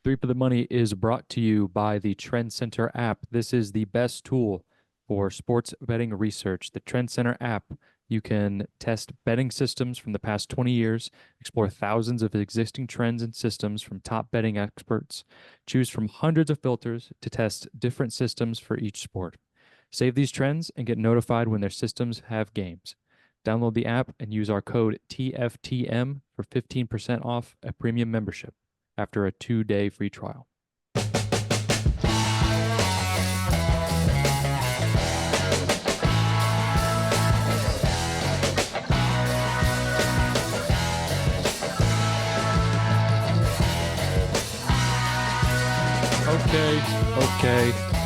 Three for the Money is brought to you by the Trend Center app. This is the best tool for sports betting research. The Trend Center app, you can test betting systems from the past 20 years, explore thousands of existing trends and systems from top betting experts, choose from hundreds of filters to test different systems for each sport. Save these trends and get notified when their systems have games. Download the app and use our code TFTM for 15% off a premium membership after a 2-day free trial.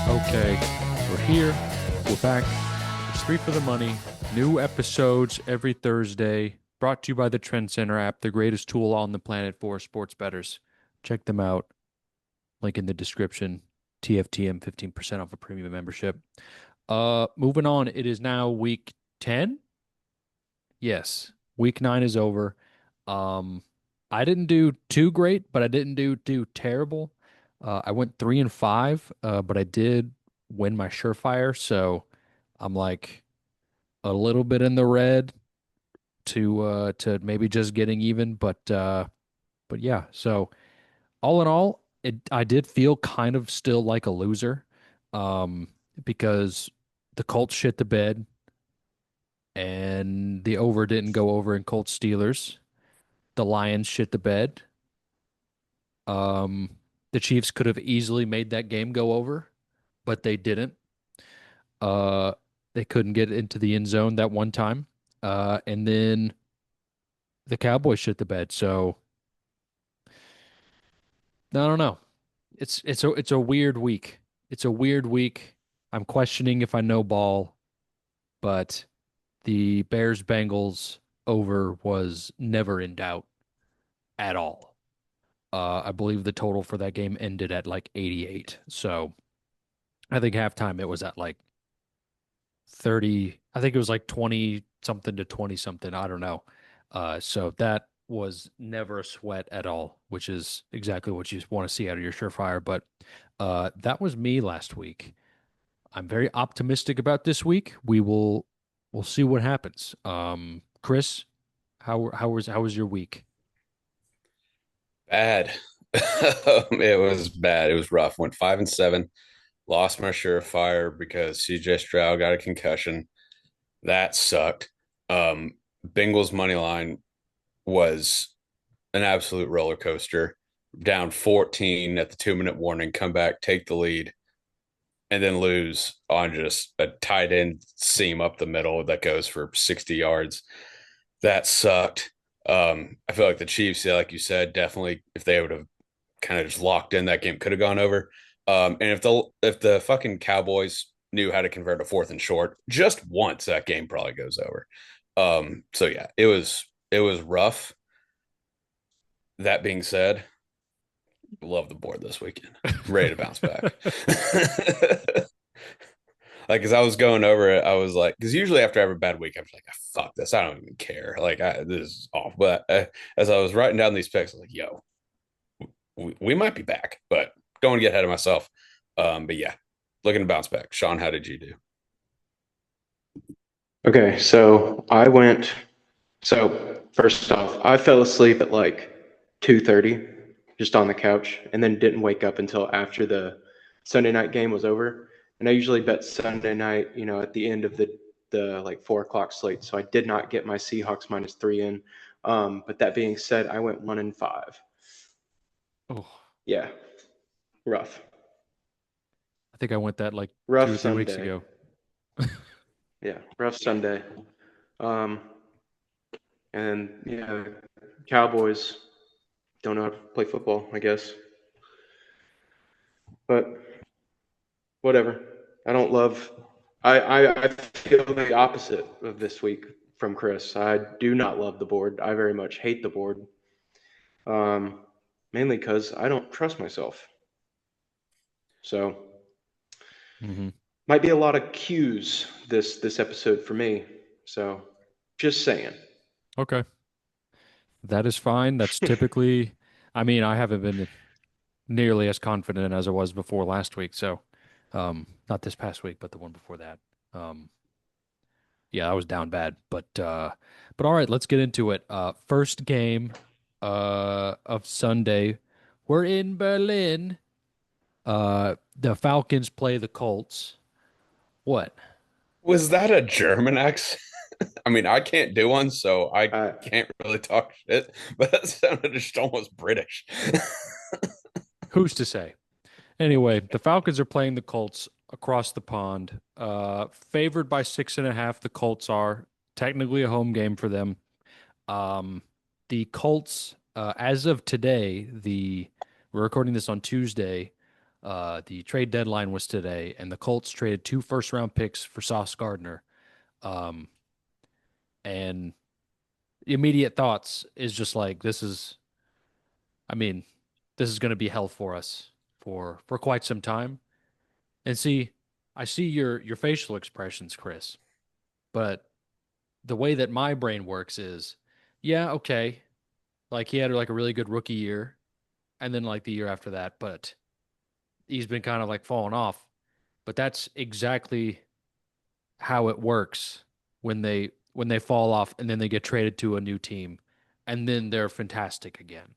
Okay. We're here. We're back. It's Three for the Money. New episodes every Thursday. Brought to you by the Trend Center app, the greatest tool on the planet for sports bettors. Check them out. Link in the description. TFTM 15% off a premium membership. Moving on. It is now week 10. Yes. Week 9 is over. I didn't do too great, but I didn't do too terrible. I went 3-5, but I did win my surefire, so I'm like a little bit in the red to maybe just getting even, but yeah. So all in all, I did feel kind of still like a loser, um, because the Colts shit the bed and the over didn't go over in Colts Steelers. The Lions shit the bed. Um, the Chiefs could have easily made that game go over, but they didn't. Uh, they couldn't get into the end zone that one time. And then the Cowboys shit the bed. So I don't know. It's a weird week. It's a weird week. I'm questioning if I know ball, but the Bears Bengals over was never in doubt at all. I believe the total for that game ended at like 88. So I think halftime it was at like 30. I think it was like 20 something to 20 something. I don't know. So that was never a sweat at all, which is exactly what you want to see out of your surefire. But that was me last week. I'm very optimistic about this week. We'll see what happens. Chris, how was your week? Bad. It was bad. It was rough. Went 5-7. Lost my surefire because CJ Stroud got a concussion. That sucked. Bengals money line was an absolute roller coaster. Down 14 at the 2-minute warning, come back, take the lead, and then lose on just a tight end seam up the middle that goes for 60 yards. That sucked. I feel like the Chiefs, yeah, like you said, definitely if they would have kind of just locked in, that game could have gone over. And if the fucking Cowboys knew how to convert a fourth and short just once, that game probably goes over. So yeah, it was rough. That being said, love the board this weekend. Ready to bounce back. Like, as I was going over it, I was like, because usually after I have a bad week, I'm just like, "Ah, fuck this. I don't even care. Like, this is off." But as I was writing down these picks, I was like, yo, we might be back, but don't want to get ahead of myself. But yeah, looking to bounce back. Sean, how did you do? Okay, so first off, I fell asleep at like 2:30 just on the couch and then didn't wake up until after the Sunday night game was over. And I usually bet Sunday night, at the end of the like 4 o'clock slate. So I did not get my Seahawks -3 in. But that being said, I went 1-5. Oh, Yeah, rough. I think I went that like two Rough or three weeks Sunday. ago. Yeah, rough Sunday. Um, and yeah, Cowboys don't know how to play football, I guess. But whatever. I don't love. I feel the opposite of this week from Chris. I do not love the board. I very much hate the board. Um, Mainly because I don't trust myself. So Hmm. might be a lot of cues this episode for me. So just saying. Okay. That is fine. That's typically, I mean, I haven't been nearly as confident as I was before last week. So, not this past week, but the one before that. Um, yeah, I was down bad, but all right, let's get into it. First game, of Sunday, we're in Berlin. The Falcons play the Colts. What? Was that a German accent? I mean, I can't do one, so I Uh, can't really talk shit, but that sounded just almost British. Who's to say? Anyway, the Falcons are playing the Colts across the pond. Favored by 6.5. The Colts are technically a home game for them. Um, the Colts, as of today, we're recording this on Tuesday. The trade deadline was today, and the Colts traded 2 first-round picks for Sauce Gardner. Um, and immediate thoughts is just like I mean, this is going to be hell for us for quite some time. And see, I see your facial expressions, Chris, but the way that my brain works is, yeah, okay, like he had like a really good rookie year, and then like the year after that, but he's been kind of like falling off. But that's exactly how it works when they fall off and then they get traded to a new team, and then they're fantastic again.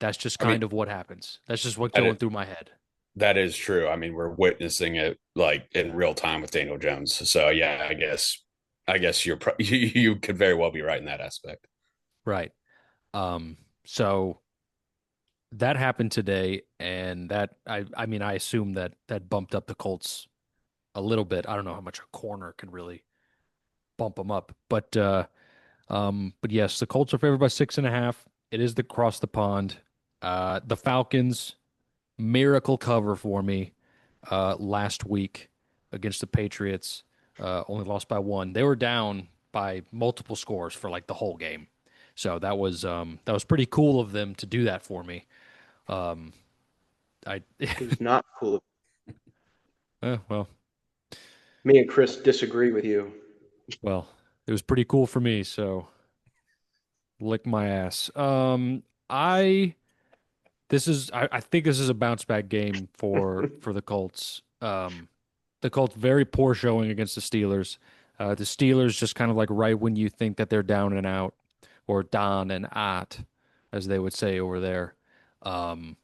That's just I mean, kind of what happens. That's just what's that going is, through my head. that is true. I mean, we're witnessing it like in real time with Daniel Jones. So yeah, I guess you could very well be right in that aspect. Right. So that happened today, and I mean I assume that bumped up the Colts a little bit. I don't know how much a corner can really bump them up, but yes, the Colts are favored by 6.5. It is the cross the pond. The Falcons miracle cover for me last week against the Patriots. Only lost by one. They were down by multiple scores for like the whole game. So that was pretty cool of them to do that for me. Um, I it was not cool. well, Me and Chris disagree with you. well, it was pretty cool for me. So lick my ass. I I think this is a bounce back game for the Colts. The Colts very poor showing against the Steelers. The Steelers just kind of like right when you think that they're down and out, or down and out, as they would say over there. Um,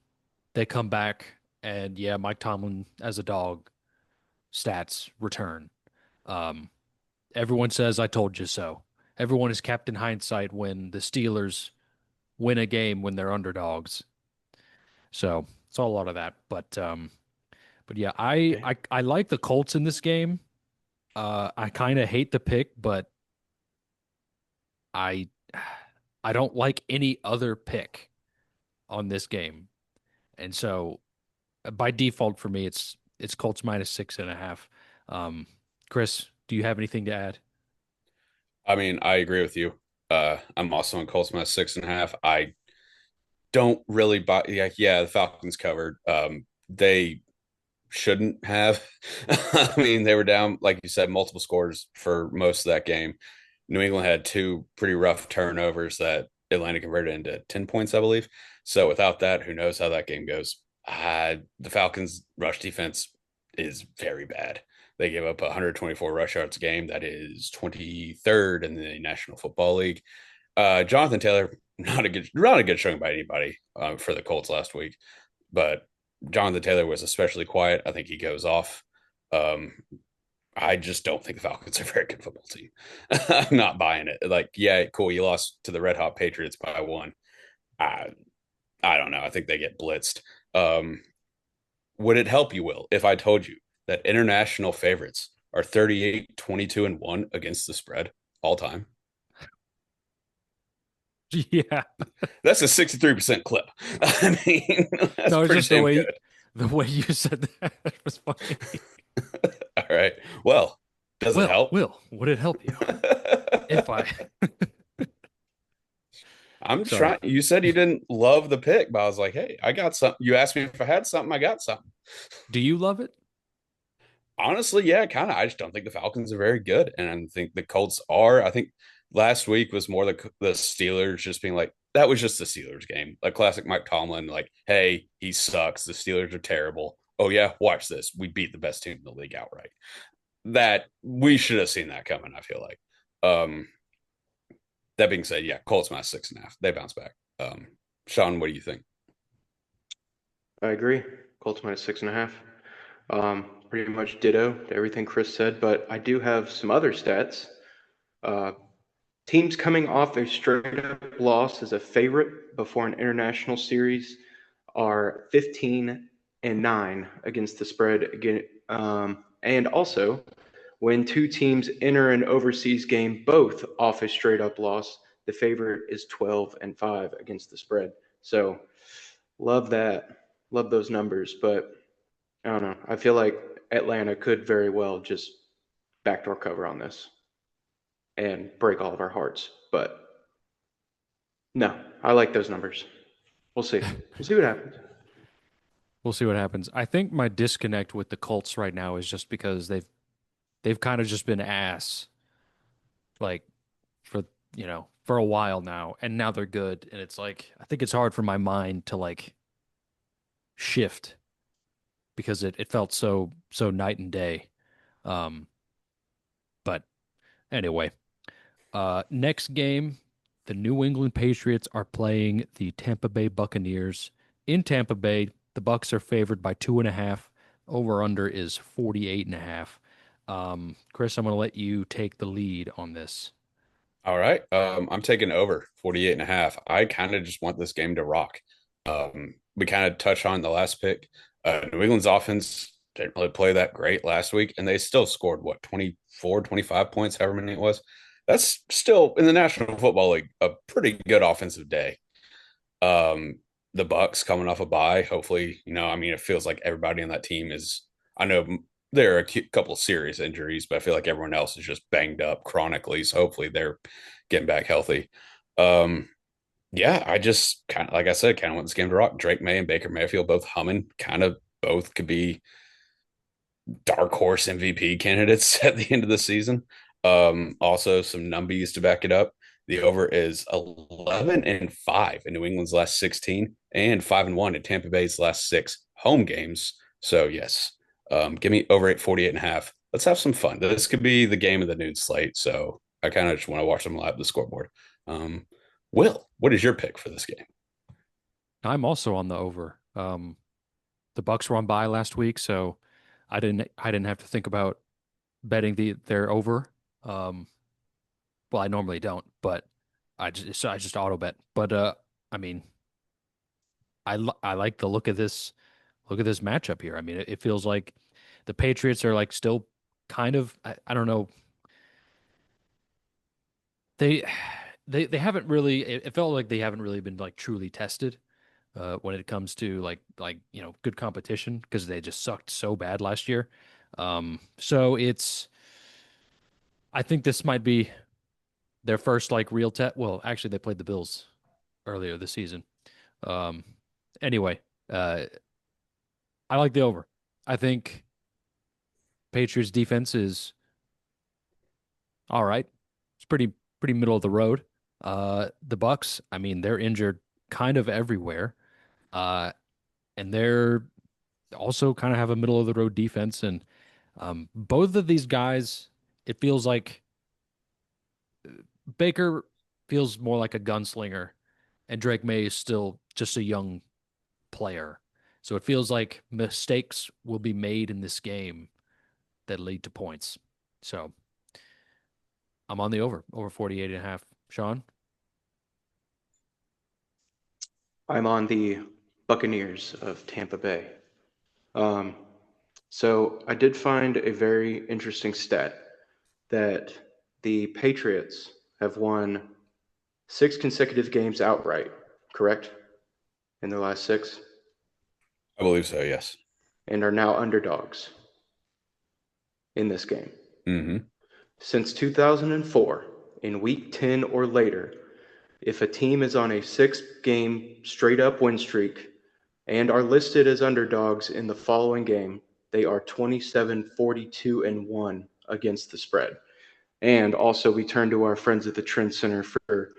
they come back, and yeah, Mike Tomlin as a dog stats return. Um, Everyone says I told you so. Everyone is kept in hindsight when the Steelers win a game when they're underdogs. So it's all a lot of that. But yeah, Okay. I like the Colts in this game. I kind of hate the pick, but I I don't like any other pick on this game, and so by default for me, it's Colts minus 6.5. Um, Chris, do you have anything to add? I mean, I agree with you. I'm also on Colts minus 6.5. I don't really buy. Yeah, the Falcons covered. They shouldn't have. I mean, they were down, like you said, multiple scores for most of that game. New England had two pretty rough turnovers that Atlanta converted into 10 points, I believe. So without that, who knows how that game goes? The Falcons' rush defense is very bad. They gave up 124 rush yards a game. That is 23rd in the National Football League. Jonathan Taylor, not a good showing by anybody for the Colts last week, but Jonathan Taylor was especially quiet. I think he goes off. Um, I just don't think the Falcons are a very good football team. I'm not buying it. Like, yeah, cool. You lost to the Red Hot Patriots by one. I I don't know. I think they get blitzed. Um, would it help you, Will, if I told you that international favorites are 38, 22, and 1 against the spread all time? Yeah, That's a 63% clip. I mean, that's no, it's pretty just the damn way good. the way you said that was funny. All right. Well, does it help? Will, would it help you if I? I'm Sorry. trying. You said you didn't love the pick, but I was like, hey, I got something. You asked me if I had something, I got something. Do you love it? Honestly, yeah, kind of. I just don't think the Falcons are very good, and I think the Colts are. I think last week was more the Steelers just being like, that was just the Steelers game. A classic Mike Tomlin, like, hey, he sucks. The Steelers are terrible. Oh, yeah, watch this. We beat the best team in the league outright. That we should have seen that coming, I feel like. That being said, yeah, Colts minus 6.5. They bounce back. Sean, what do you think? I agree. Colts minus 6.5. Pretty much ditto to everything Chris said, but I do have some other stats. Teams coming off a straight-up loss as a favorite before an international series are 15-9 against the spread. Again, and also, when two teams enter an overseas game both off a straight-up loss, the favorite is 12-5 against the spread. So, love that. Love those numbers, but I don't know. I feel like Atlanta could very well just backdoor cover on this and break all of our hearts. But no, I like those numbers. We'll see. We'll see what happens. We'll see what happens. I think my disconnect with the Colts right now is just because they've kind of just been ass like for for a while now, and now they're good, and it's like I think it's hard for my mind to like shift because it felt so night and day. Um, but anyway, next game, the New England Patriots are playing the Tampa Bay Buccaneers in Tampa Bay. The Bucks are favored by 2.5. Over under is 48.5. Chris, I'm going to let you take the lead on this. All right. I'm taking over 48.5. I kind of just want this game to rock. We kind of touched on the last pick. New England's offense didn't really play that great last week, and they still scored, what, 24, 25 points, however many it was. That's still, in the National Football League, a pretty good offensive day. The Bucks coming off a bye, hopefully, I mean, it feels like everybody on that team is, I know there are a couple of serious injuries, but I feel like everyone else is just banged up chronically. So hopefully they're getting back healthy. Yeah, I just kind of, like I said, kind of want this game to rock. Drake May and Baker Mayfield both humming, kind of both could be dark horse MVP candidates at the end of the season. Also some numbies to back it up. The over is 11-5 in New England's last 16 and 5-1 in Tampa Bay's last 6 home games. So yes, give me over 848.5. Let's have some fun. This could be the game of the noon slate. So I kind of just want to watch them live the scoreboard. Will, what is your pick for this game? I'm also on the over. The Bucks were on bye last week, so I didn't have to think about betting their over. Well, I normally don't, but I just auto bet. But I mean, I like the look at this matchup here. I mean, it feels like the Patriots are like still kind of I don't know. They they haven't really it felt like they haven't really been like truly tested when it comes to good competition because they just sucked so bad last year. So I think this might be their first like real test. Well, actually, they played the Bills earlier this season. Um, anyway, I like the over. I think Patriots defense is all right. It's pretty middle of the road. The Bucks, I mean, they're injured kind of everywhere. Uh, and they're also kind of have a middle of the road defense. And both of these guys, it feels like Baker feels more like a gunslinger, and Drake May is still just a young player. So it feels like mistakes will be made in this game that lead to points. So I'm on the over 48.5. Sean? I'm on the Buccaneers of Tampa Bay. So I did find a very interesting stat that the Patriots have won 6 consecutive games outright, correct? In their last 6, I believe so, yes. and are now underdogs in this game. Mm-hmm. Since 2004, in week 10 or later, if a team is on a 6-game straight-up win streak and are listed as underdogs in the following game, they are 27-42-1 against the spread. And also, we turn to our friends at the Trend Center for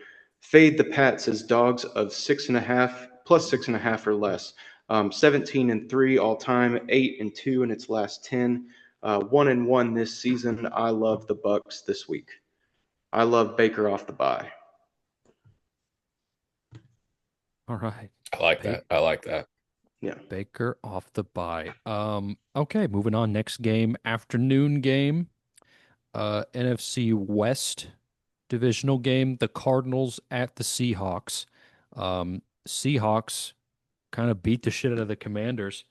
Fade the Pats as dogs of 6.5 plus 6.5 or less. 17-3 all time, 8-2 in its last 10. 1-1 this season. I love the Bucks this week. I love Baker off the bye. All right. I like that. I like that. Yeah. Baker off the bye. Okay, moving on. Next game, afternoon game. NFC West divisional game. The Cardinals at the Seahawks. Seahawks kind of beat the shit out of the Commanders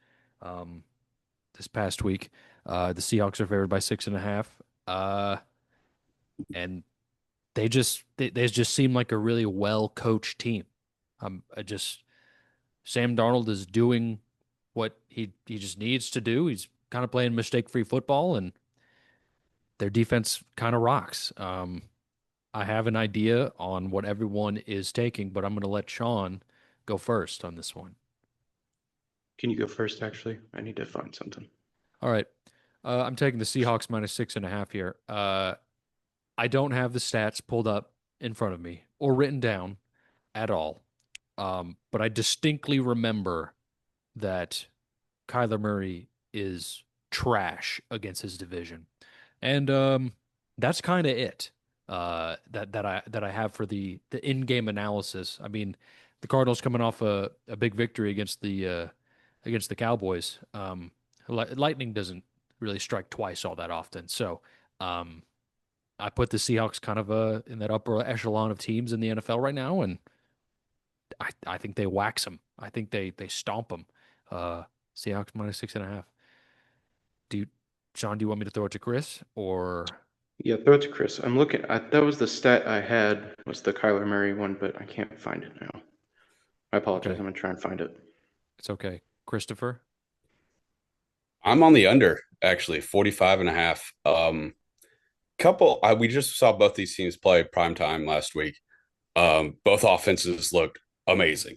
this past week. The Seahawks are favored by 6.5. And they just seem like a really well coached team. Sam Darnold is doing what he just needs to do. He's kind of playing mistake free football, and their defense kind of rocks. I have an idea on what everyone is taking, but I'm going to let Sean go first on this one. Can you go first, actually? I need to find something. All right. I'm taking the Seahawks minus 6.5 here. I don't have the stats pulled up in front of me or written down at all. But I distinctly remember that Kyler Murray is trash against his division. And that's kind of it. That I have for the in-game analysis. I mean, the Cardinals coming off a big victory against the Cowboys. Lightning doesn't really strike twice all that often. So I put the Seahawks kind of in that upper echelon of teams in the NFL right now, and I think they wax them. I think they stomp them. Seahawks minus 6.5. Sean, do you want me to throw it to Chris or? Yeah, throw it to Chris. I'm looking. That was the stat I had, was the Kyler Murray one, but I can't find it now. I apologize. Okay. I'm going to try and find it. It's okay. Christopher? I'm on the under, actually, 45.5. We just saw both these teams play prime time last week. Both offenses looked amazing.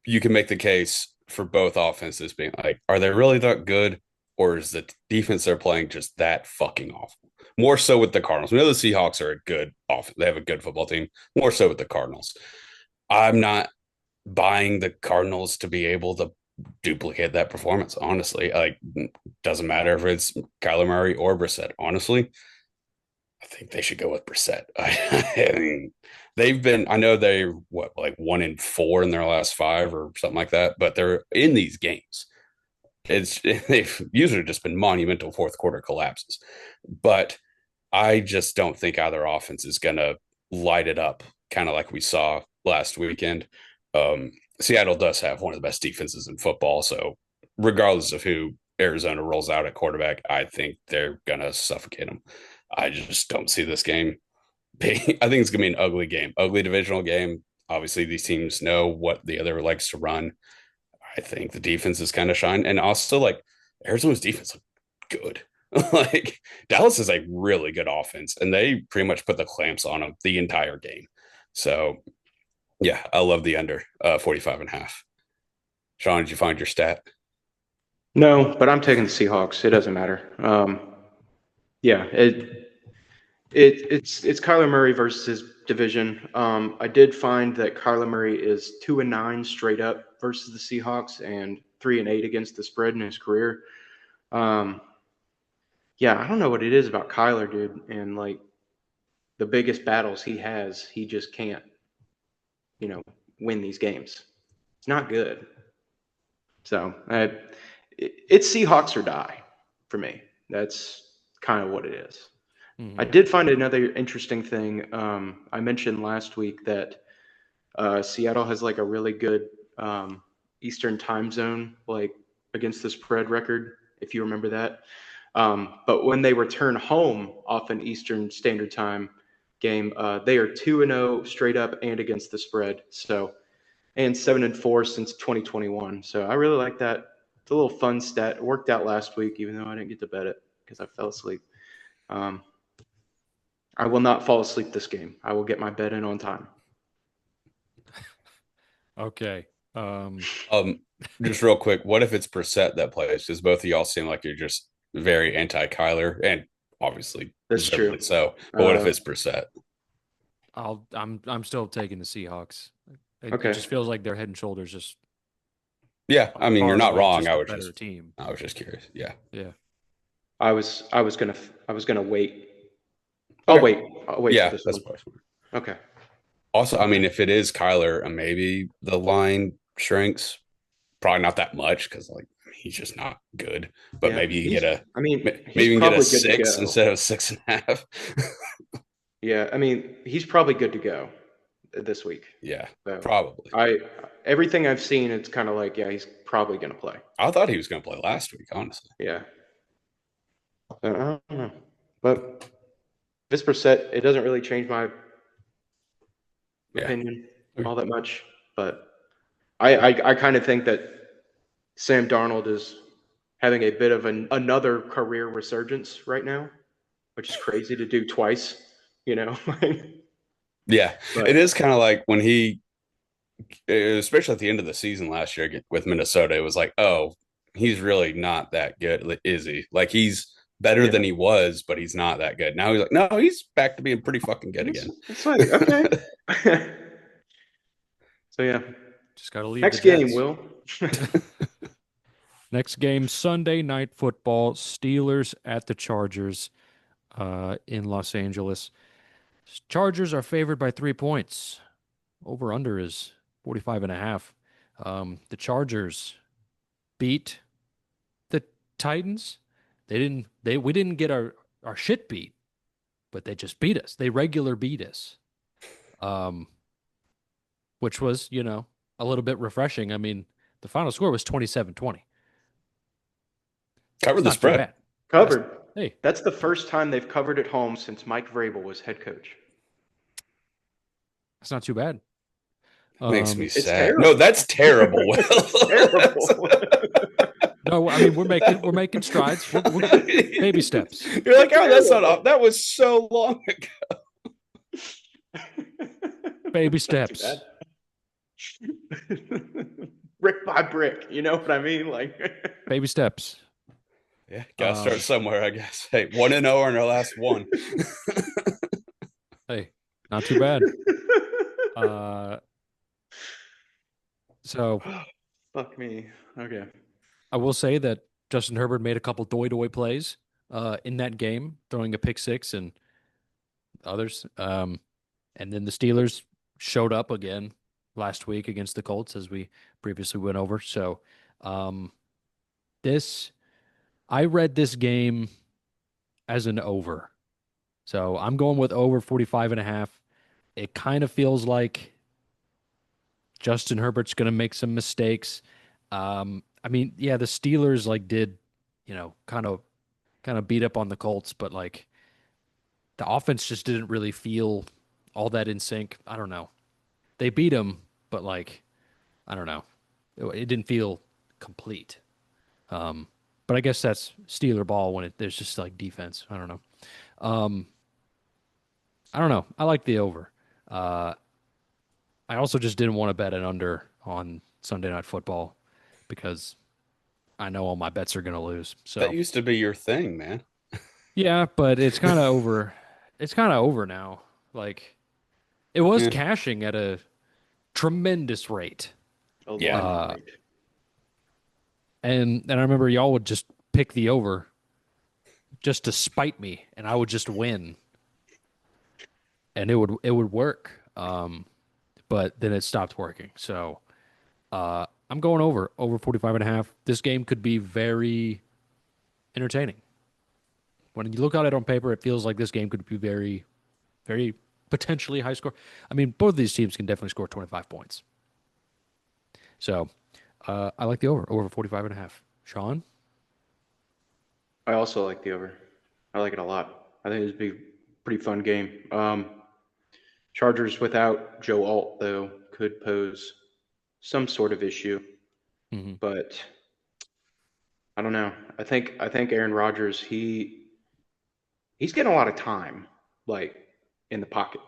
You can make the case for both offenses being like, are they really that good? Or is the defense they're playing just that fucking awful? More so with the Cardinals. We know the Seahawks are a good offense. They have a good football team. More so with the Cardinals. I'm not buying the Cardinals to be able to duplicate that performance, honestly. Like, doesn't matter if it's Kyler Murray or Brissett. Honestly, I think they should go with Brissett. I mean, I know they're 1-4 in their last 5 or something like that, but they're in these games. They've usually just been monumental fourth quarter collapses, but I just don't think either offense is going to light it up, kind of like we saw last weekend. Seattle does have one of the best defenses in football, so regardless of who Arizona rolls out at quarterback, I think they're going to suffocate them. I just don't see this game. I think it's going to be an ugly game, ugly divisional game. Obviously, these teams know what the other likes to run. I think the defense is kind of shine. And also, like, Arizona's defense looked good. Like, Dallas is a really good offense, and they pretty much put the clamps on them the entire game. So, yeah, I love the under 45.5. Sean, did you find your stat? No, but I'm taking the Seahawks. It doesn't matter. Yeah, it's Kyler Murray versus his division. I did find that Kyler Murray is 2-9 straight up versus the Seahawks and 3-8 against the spread in his career. Yeah, I don't know what it is about Kyler, dude, and like the biggest battles he has, he just can't, win these games. It's not good. So it's Seahawks or die for me. That's kind of what it is. Mhm. I did find another interesting thing. I mentioned last week that Seattle has like a really good Eastern time zone, like against the spread record, if you remember that. But when they return home off an Eastern Standard Time game, they are 2-0 straight up and against the spread. So, and 7-4 since 2021. So I really like that. It's a little fun stat. It worked out last week, even though I didn't get to bet it because I fell asleep. I will not fall asleep this game. I will get my bet in on time. Okay. Just real quick, what if it's Brissett that plays? Because both of y'all seem like you're just very anti Kyler, and obviously That's true. so. But what if it's Brissett? I'm still taking the Seahawks. It Okay. just feels like they're head and shoulders just Yeah, I mean, far you're and not away wrong. just a better team. I was just curious. Yeah. Yeah. I was gonna wait. I'll Okay. wait. I'll wait for Yeah, this that's one. probably smart. Okay. Also, I mean, if it is Kyler, maybe the line shrinks. Probably not that much because like he's just not good. But Yeah. maybe you can get a I mean, maybe he's you can get a probably good to 6 go. instead of 6.5. Yeah. I mean, he's probably good to go this week. Yeah, So probably. everything I've seen, it's kind of like, yeah, he's probably gonna play. I thought he was going to play last week, honestly. Yeah. I don't know. But this percent, it doesn't really change my Yeah. opinion Okay. all that much. But I kind of think that Sam Darnold is having a bit of another career resurgence right now, which is crazy to do twice, you know. Yeah, it But is kind of like when especially at the end of the season last year with Minnesota, it was like, oh, he's really not that good, is he? Like he's better yeah, than he was, but he's not that good. Now he's like, no, he's back to being pretty fucking good again. it's like okay. So yeah, Just got to leave the next game, Jets. Will. Next game, Sunday Night Football, Steelers at the Chargers in Los Angeles. Chargers are favored by 3 points. Over under is 45.5. The Chargers beat the Titans. We didn't get our shit beat, but they just beat us. They regular beat us. Um, which was, a little bit refreshing. I mean, the final score was 27-20. Covered It's the not too spread. bad. Covered. Hey, That's the first time they've covered at home since Mike Vrabel was head coach. that's not too bad. Makes me It's sad. No, terrible. that's terrible. It's terrible. No, I mean we're making strides. We're baby steps. You're like, oh, that's not Terrible. up. That was so long ago. Baby It's not too steps. bad. Brick by brick, you know what I mean? Like Baby steps. Yeah, gotta start somewhere, I guess. Hey, 1-0 in our last one. Hey, not too bad. Uh, so Fuck me. Okay. I will say that Justin Herbert made a couple doy plays in that game, throwing a pick six and others. And then the Steelers showed up again last week against the Colts, as we previously went over. So um, I read this game as an over. So I'm going with over 45.5. It kind of feels like Justin Herbert's going to make some mistakes. I mean, yeah, the Steelers did, kind of beat up on the Colts, but the offense just didn't really feel all that in sync. I don't know. They beat them, but I don't know. It didn't feel complete. Um, but I guess that's Steeler ball when there's just defense. I don't know. Um, I don't know. I like the over. Uh, I also just didn't want to bet an under on Sunday Night Football because I know all my bets are going to lose. That So used to be your thing, man. yeah, but it's kind of over. It's kind of over now. It was Yeah. cashing at a tremendous rate. Yeah. Alarming Uh, rate. and I remember y'all would just pick the over just to spite me, and I would just win, and it would work. But then it stopped working. So I'm going over 45.5. This game could be very entertaining. When you look at it on paper, it feels like this game could be very, very potentially high score. I mean, both of these teams can definitely score 25 points. So I like the over 45.5. Sean? I also like the over. I like it a lot. I think it'd be a pretty fun game. Chargers without Joe Alt though could pose some sort of issue, Mm-hmm. but I don't know. I think Aaron Rodgers he's getting a lot of time like in the pocket.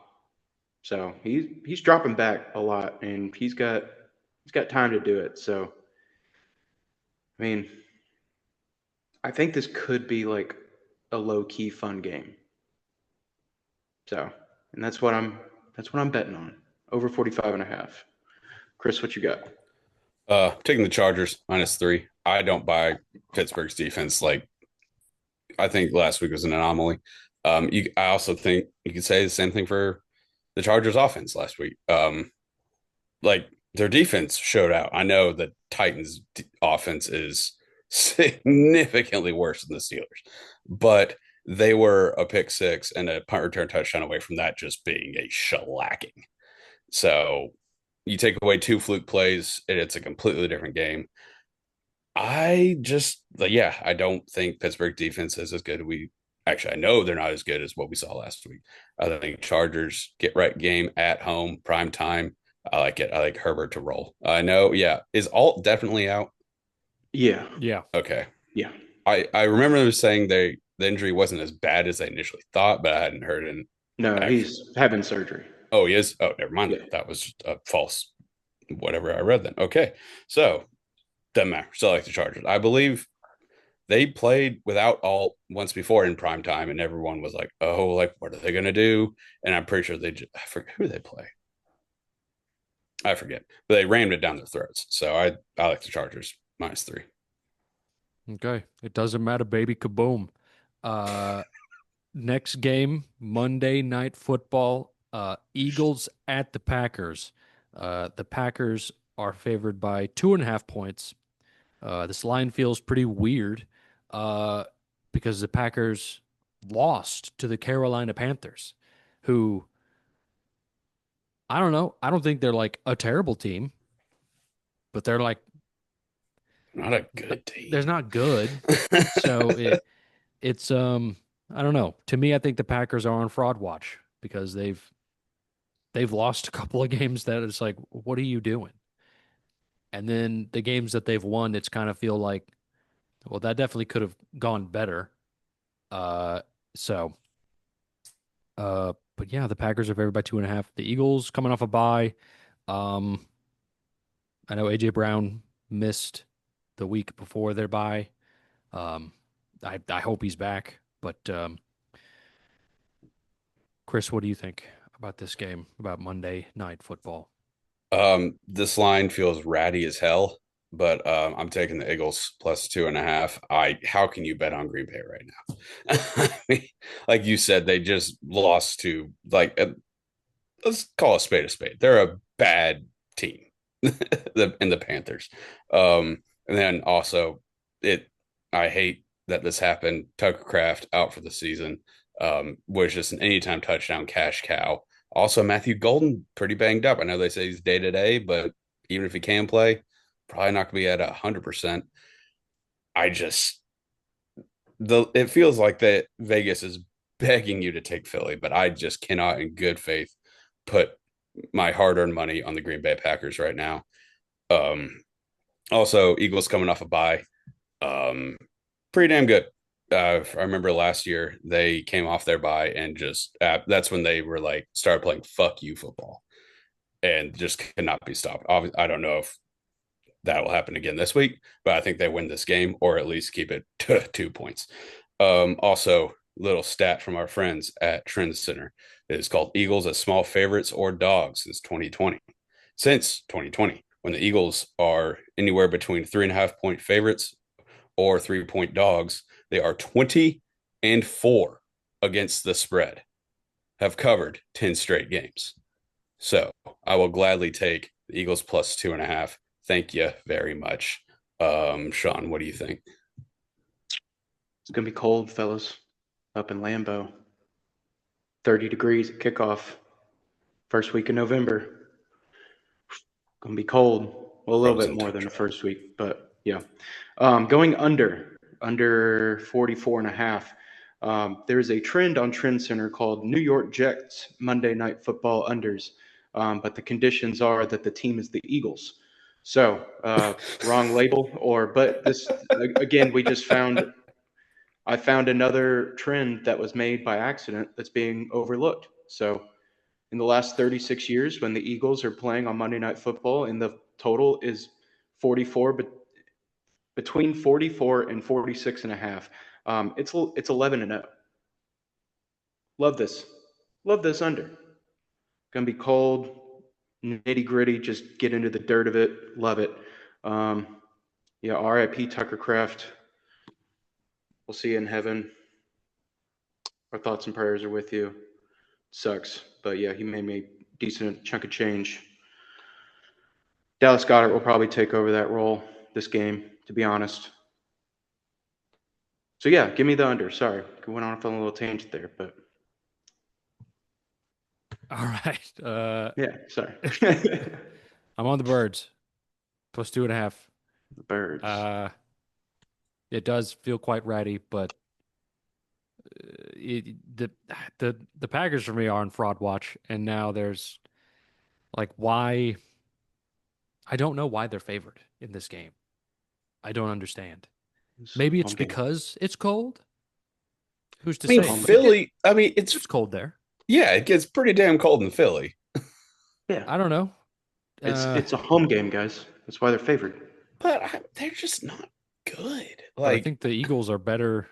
So he's dropping back a lot and he's got time to do it. So I mean, I think this could be a low key fun game. So, and that's what I'm That's what I'm betting on. Over 45.5. Chris, what you got? Taking the Chargers -3. I don't buy Pittsburgh's defense. Like, I think last week was an anomaly. I also think you could say the same thing for the Chargers offense last week. Like, their defense showed out. I know the Titans offense is significantly worse than the Steelers, but they were a pick six and a punt return touchdown away from that just being a shellacking. So you take away two fluke plays, and it's a completely different game. I don't think Pittsburgh defense is as good. I know they're not as good as what we saw last week. I think Chargers get right game at home, prime time. I like it. I like Herbert to roll. I know. Yeah. Is Alt definitely out? Yeah. Yeah. Okay. Yeah. I remember them saying the injury wasn't as bad as they initially thought, but I hadn't heard it. No, he's having surgery. Oh, he is? Oh, never mind. Yeah. That was just a false whatever I read then. Okay. So doesn't matter. Still like the Chargers. I believe they played without Alt once before in prime time, and everyone was like, "Oh, like what are they going to do?" And I'm pretty sure I forget who they play. I forget, but they rammed it down their throats. So I like the Chargers -3. Okay. It doesn't matter, baby. Kaboom. Next game, Monday Night Football. Eagles at the Packers. The Packers are favored by 2.5 points. This line feels pretty weird because the Packers lost to the Carolina Panthers, who, I don't know. I don't think they're like a terrible team, but they're like, Not a good team. they're not good. So it's I don't know. To me, I think the Packers are on fraud watch because they've lost a couple of games that it's like, what are you doing? And then the games that they've won, it's kind of feel like, well, that definitely could have gone better. Uh, so, but yeah, the Packers are favored by 2.5. The Eagles coming off a bye. Um, I know AJ Brown missed the week before their bye. Um, I hope he's back. But Chris, what do you think about this game, about Monday Night Football? This line feels ratty as hell, but I'm taking the Eagles +2.5. How can you bet on Green Bay right now? I mean, like you said, they just lost to let's call a spade a spade. They're a bad team, the Panthers. And then also it. I hate that this happened. Tucker Craft out for the season. Was just an anytime touchdown cash cow. Also, Matthew Golden pretty banged up. I know they say he's day to day, but even if he can play, probably not going to be at 100%. I just it feels like that Vegas is begging you to take Philly, but I just cannot, in good faith, put my hard-earned money on the Green Bay Packers right now. Um, Also, Eagles coming off a bye, um, pretty damn good. I remember last year they came off their bye and just that's when they were like started playing fuck you football and just cannot be stopped. Obviously, I don't know if that will happen again this week, but I think they win this game or at least keep it to 2 points. Also, little stat from our friends at Trend Center. It is called Eagles as small favorites or dogs since 2020. Since 2020, when the Eagles are anywhere between 3.5 point favorites or 3 point dogs, they are 20-4 against the spread, have covered 10 straight games. So I will gladly take the Eagles +2.5. Thank you very much. Sean, what do you think? It's going to be cold, fellas, up in Lambeau. 30 degrees at kickoff. First week of November. Going to be cold. Well, a little bit more than the first week, but yeah. Going under 44.5. There's a trend on Trend Center called New York Jets Monday Night Football unders, but the conditions are that the team is the Eagles. So wrong label, but this again, I found another trend that was made by accident that's being overlooked. So in the last 36 years, when the Eagles are playing on Monday Night Football, and the total is 44, but between 44 and 46.5. It's 11-0. Love this under. Gonna be cold, nitty gritty. Just get into the dirt of it. Love it. Yeah, R.I.P. Tucker Craft. We'll see you in heaven. Our thoughts and prayers are with you. Sucks, but yeah, he made me a decent chunk of change. Dallas Goedert will probably take over that role this game, to be honest. So yeah, give me the under. Sorry, I went off on a little tangent there, but All right. yeah, sorry. I'm on the birds. Plus 2.5. The birds. It does feel quite ratty, but the Packers for me are on fraud watch, and now there's like why I don't know why they're favored in this game. I don't understand. Maybe it's Home game. because it's cold. Who's to I mean, say? Philly, I mean, It's cold there. yeah, it gets pretty damn cold in Philly. Yeah, I don't know. it's a home game, guys. That's why they're favored. But they're just not good. But I Like, think the Eagles are better.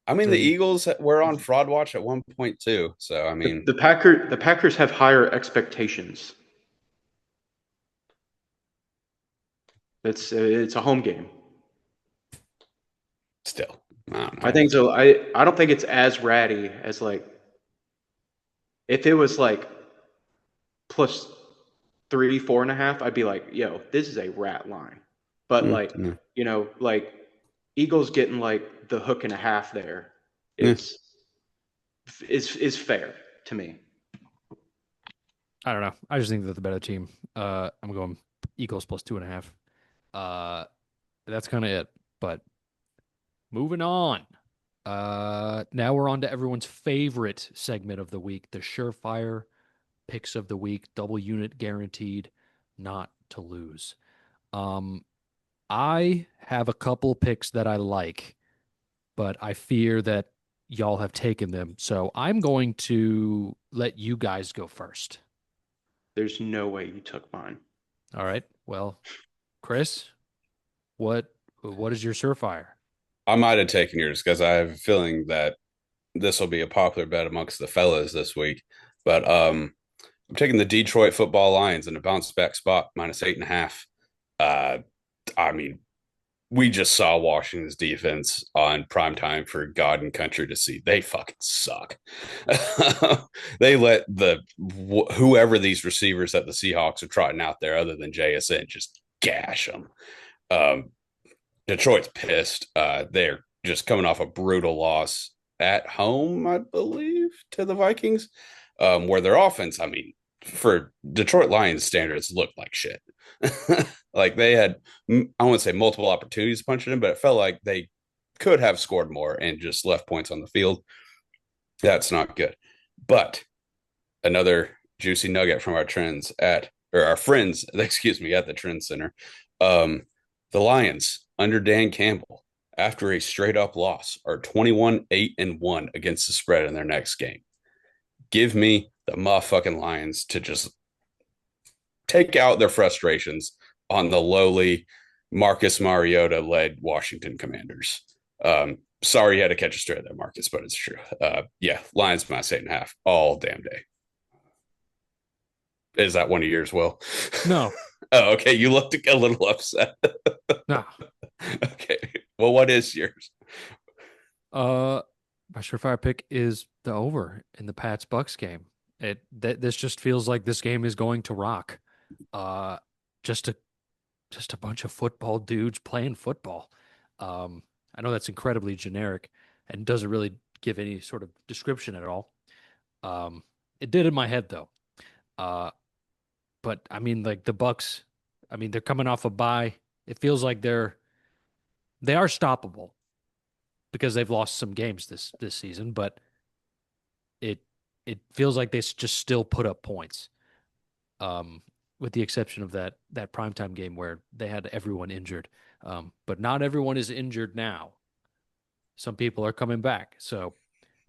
I mean, the than Eagles were on fraud watch at one point too. So, I mean, The Packers have higher expectations. It's a home game. still, I don't know. I think so. I don't think it's as ratty as like if it was like plus 3, 4.5, I'd be like, yo, this is a rat line. But like, Mm, like Eagles getting like the hook and a half there yeah. is fair to me. I don't know. I just think they're the better team. I'm going Eagles plus 2.5. That's kind of it. But moving on. Now we're on to everyone's favorite segment of the week, the surefire picks of the week, double unit guaranteed not to lose. I have a couple picks that I like, but I fear that y'all have taken them. So I'm going to let you guys go first. There's no way you took mine. All right. Well, Chris, what is your surefire? I might have taken yours because I have a feeling that this will be a popular bet amongst the fellas this week. But I'm taking the Detroit Football Lions in a bounce back spot minus 8.5. Uh, I mean, we just saw Washington's defense on prime time for God and country to see. They fucking suck. They let whoever these receivers that the Seahawks are trotting out there, other than JSN, just gash them. Um, Detroit's pissed. They're just coming off a brutal loss at home, I believe, to the Vikings, where their offense, I mean, for Detroit Lions standards, looked like shit. Like they had, I wouldn't say multiple opportunities to punch it in, but it felt like they could have scored more and just left points on the field. That's not good. But another juicy nugget from our trends or our friends, excuse me, at the Trend Center. Um, the Lions under Dan Campbell after a straight up loss are 21-8-1 against the spread in their next game. Give me the motherfucking Lions to just take out their frustrations on the lowly Marcus Mariota led Washington Commanders. Sorry you had to catch a straight there, Marcus, but it's true. Yeah, Lions minus 8.5 all damn day. Is that one of yours, Will? No. Oh, okay. You looked a little upset. No. Okay. Well, what is yours? My surefire pick is the over in the Pats Bucks game. This just feels like this game is going to rock. Uh, just a bunch of football dudes playing football. I know that's incredibly generic and doesn't really give any sort of description at all. It did in my head though. But I mean, like the Bucks, I mean, they're coming off a bye. It feels like they are stoppable because they've lost some games this season, but it feels like they just still put up points. With the exception of that primetime game where they had everyone injured. But not everyone is injured now. Some people are coming back. So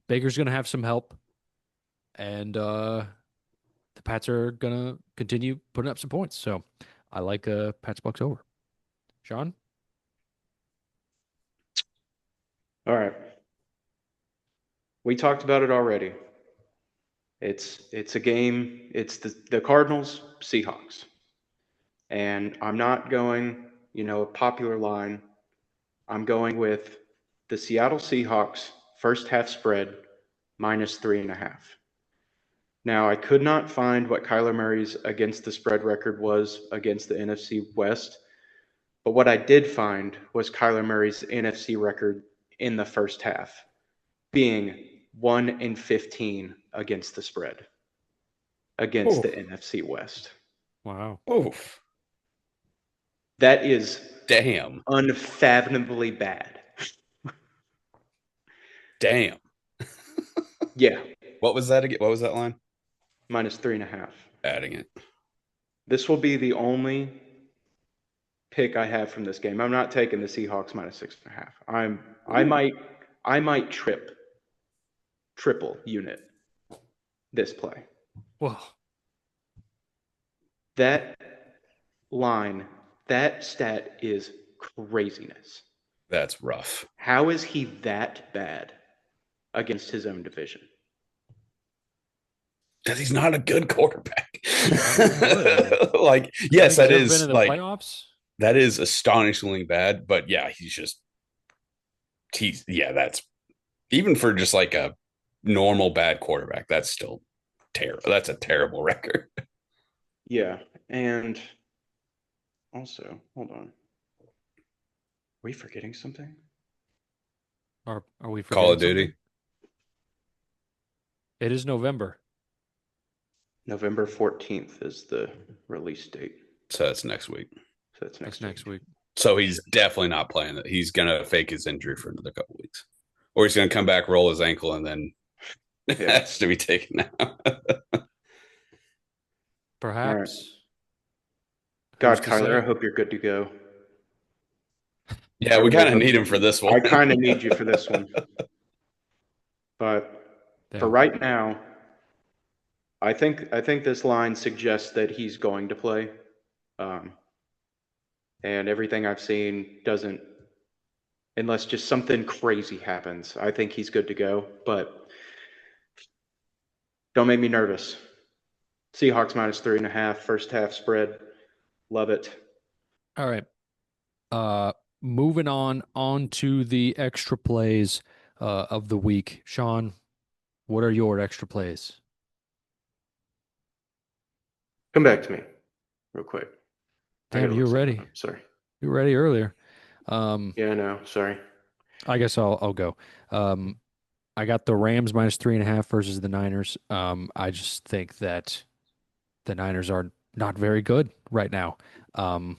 Baker's going to have some help. And the Pats are going to continue putting up some points. So I like Pats Bucks over. Sean? All right. We talked about it already. It's a game. It's the Cardinals Seahawks, and I'm not going a popular line. I'm going with the Seattle Seahawks first half spread -3.5. Now, I could not find what Kyler Murray's against the spread record was against the NFC West, but what I did find was Kyler Murray's NFC record in the first half being 1-15 against the spread against Oof. the NFC West. Wow. Oof. That is Damn. unfathomably bad. Damn. Yeah, What was that again? What was that line? -3.5. Adding it. This will be the only pick I have from this game. I'm not taking the Seahawks -6.5. I might triple unit this play. Whoa. That line, that stat is craziness. That's rough. How is he that bad against his own division? Because he's not a good quarterback. Really? Like, You yes, think that he's ever been is in the like playoffs? that is astonishingly bad. But yeah, that's even for just like a normal bad quarterback, that's still terrible. That's a terrible record. Yeah, and also, hold on. Are we forgetting something? Are we Call forgetting of Duty. something? It is November. November 14th is the release date. So that's next week. So that's That's next week. So he's definitely not playing it. He's gonna fake his injury for another couple weeks. Or he's gonna come back, roll his ankle, and then Yeah. has to be taken out. Perhaps. God, Who's to Kyler, I say? hope you're good to go. Yeah, I we really kind of hope need you- him for this I one. kind of need you for this one. But for Damn. right now, I think this line suggests that he's going to play. And everything I've seen doesn't, unless just something crazy happens. I think he's good to go, but don't make me nervous. Seahawks -3.5, first half spread. Love it. All right. Moving on to the extra plays of the week. Sean, what are your extra plays? Come back to me real quick. I Damn, gotta you look were something ready. up. Sorry. You were ready earlier. Um, Yeah, I know. Sorry. I guess I'll go. I got the Rams -3.5 versus the Niners. I just think that the Niners are not very good right now. And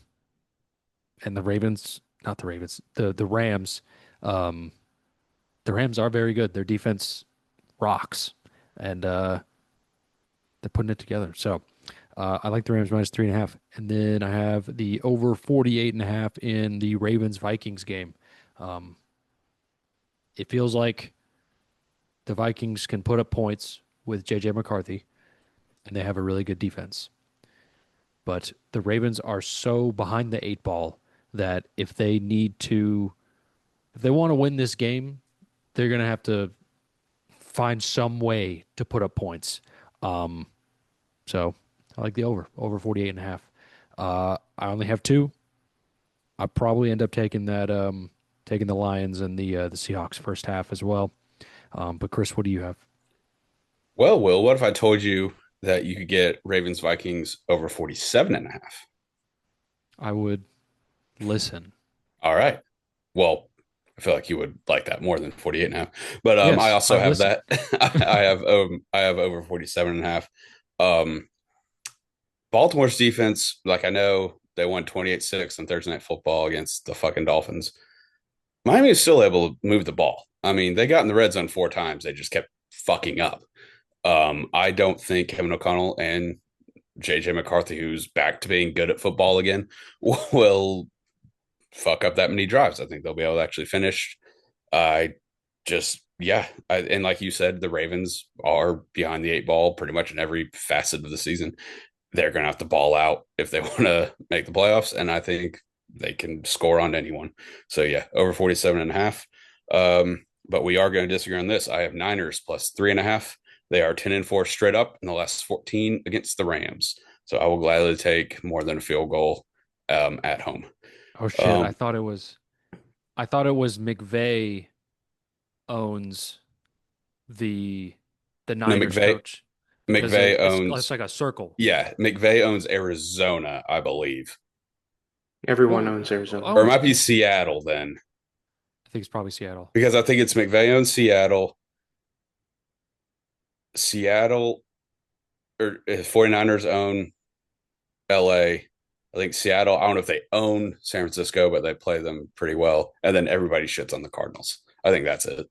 the Ravens, not the Ravens, the Rams, um, the Rams are very good. Their defense rocks, and they're putting it together. So I like the Rams -3.5, and then I have the over 48.5 in the Ravens Vikings game. Um, it feels like the Vikings can put up points with JJ McCarthy, and they have a really good defense. But the Ravens are so behind the eight ball that if they want to win this game, they're going to have to find some way to put up points. So I like the over 48.5. I only have two. I probably end up taking taking the Lions and the Seahawks first half as well. But Chris, what do you have? Well, Will, what if I told you that you could get Ravens Vikings over 47.5? I would listen. All right. Well, I feel like you would like that more than 48.5. But Yes, I also I have listen. that. I have over 47.5. Baltimore's defense, like I know they won 28-6 on Thursday Night Football against the fucking Dolphins. Miami is still able to move the ball. I mean, they got in the red zone 4 times. They just kept fucking up. I don't think Kevin O'Connell and JJ McCarthy, who's back to being good at football again, will fuck up that many drives. I think they'll be able to actually finish. I and like you said, the Ravens are behind the eight ball pretty much in every facet of the season. They're going to have to ball out if they want to make the playoffs, and I think they can score on anyone. So yeah, over 47.5. But we are going to disagree on this. I have Niners +3.5 They are 10-4 straight up in the last 14 against the Rams. So I will gladly take more than a field goal at home. Oh shit! I thought it was McVay owns the No, Niners McVay coach because McVay it's owns like a circle. yeah, McVay owns Arizona, I believe. Everyone Well, owns Arizona. Or it owns might be Seattle then. I think it's probably Seattle. Because I think it's McVay owns Seattle. Seattle or 49ers own LA. I think Seattle, I don't know if they own San Francisco, but they play them pretty well. And then everybody shits on the Cardinals. I think that's it.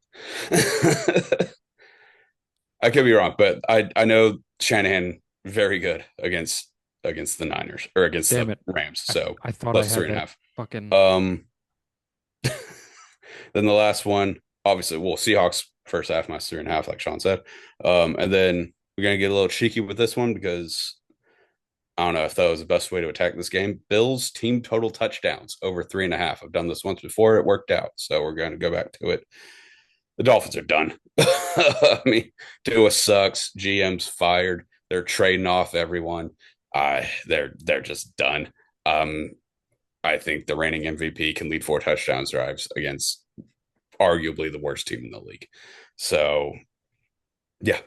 I could be wrong, but I know Shanahan very good against the Niners or against Damn the it! Rams. I, So I thought I plus had three and a that half. fucking. Um then the last one, obviously, well, Seahawks first half, minus 3.5, like Sean said. And then we're gonna get a little cheeky with this one because I don't know if that was the best way to attack this game. Bills team total touchdowns over 3.5. I've done this once before. It worked out. So we're going to go back to it. The Dolphins are done. I mean, Tua sucks. GM's fired. They're trading off everyone. They're just done. I think the reigning MVP can lead 4 touchdown drives against arguably the worst team in the league. So, yeah,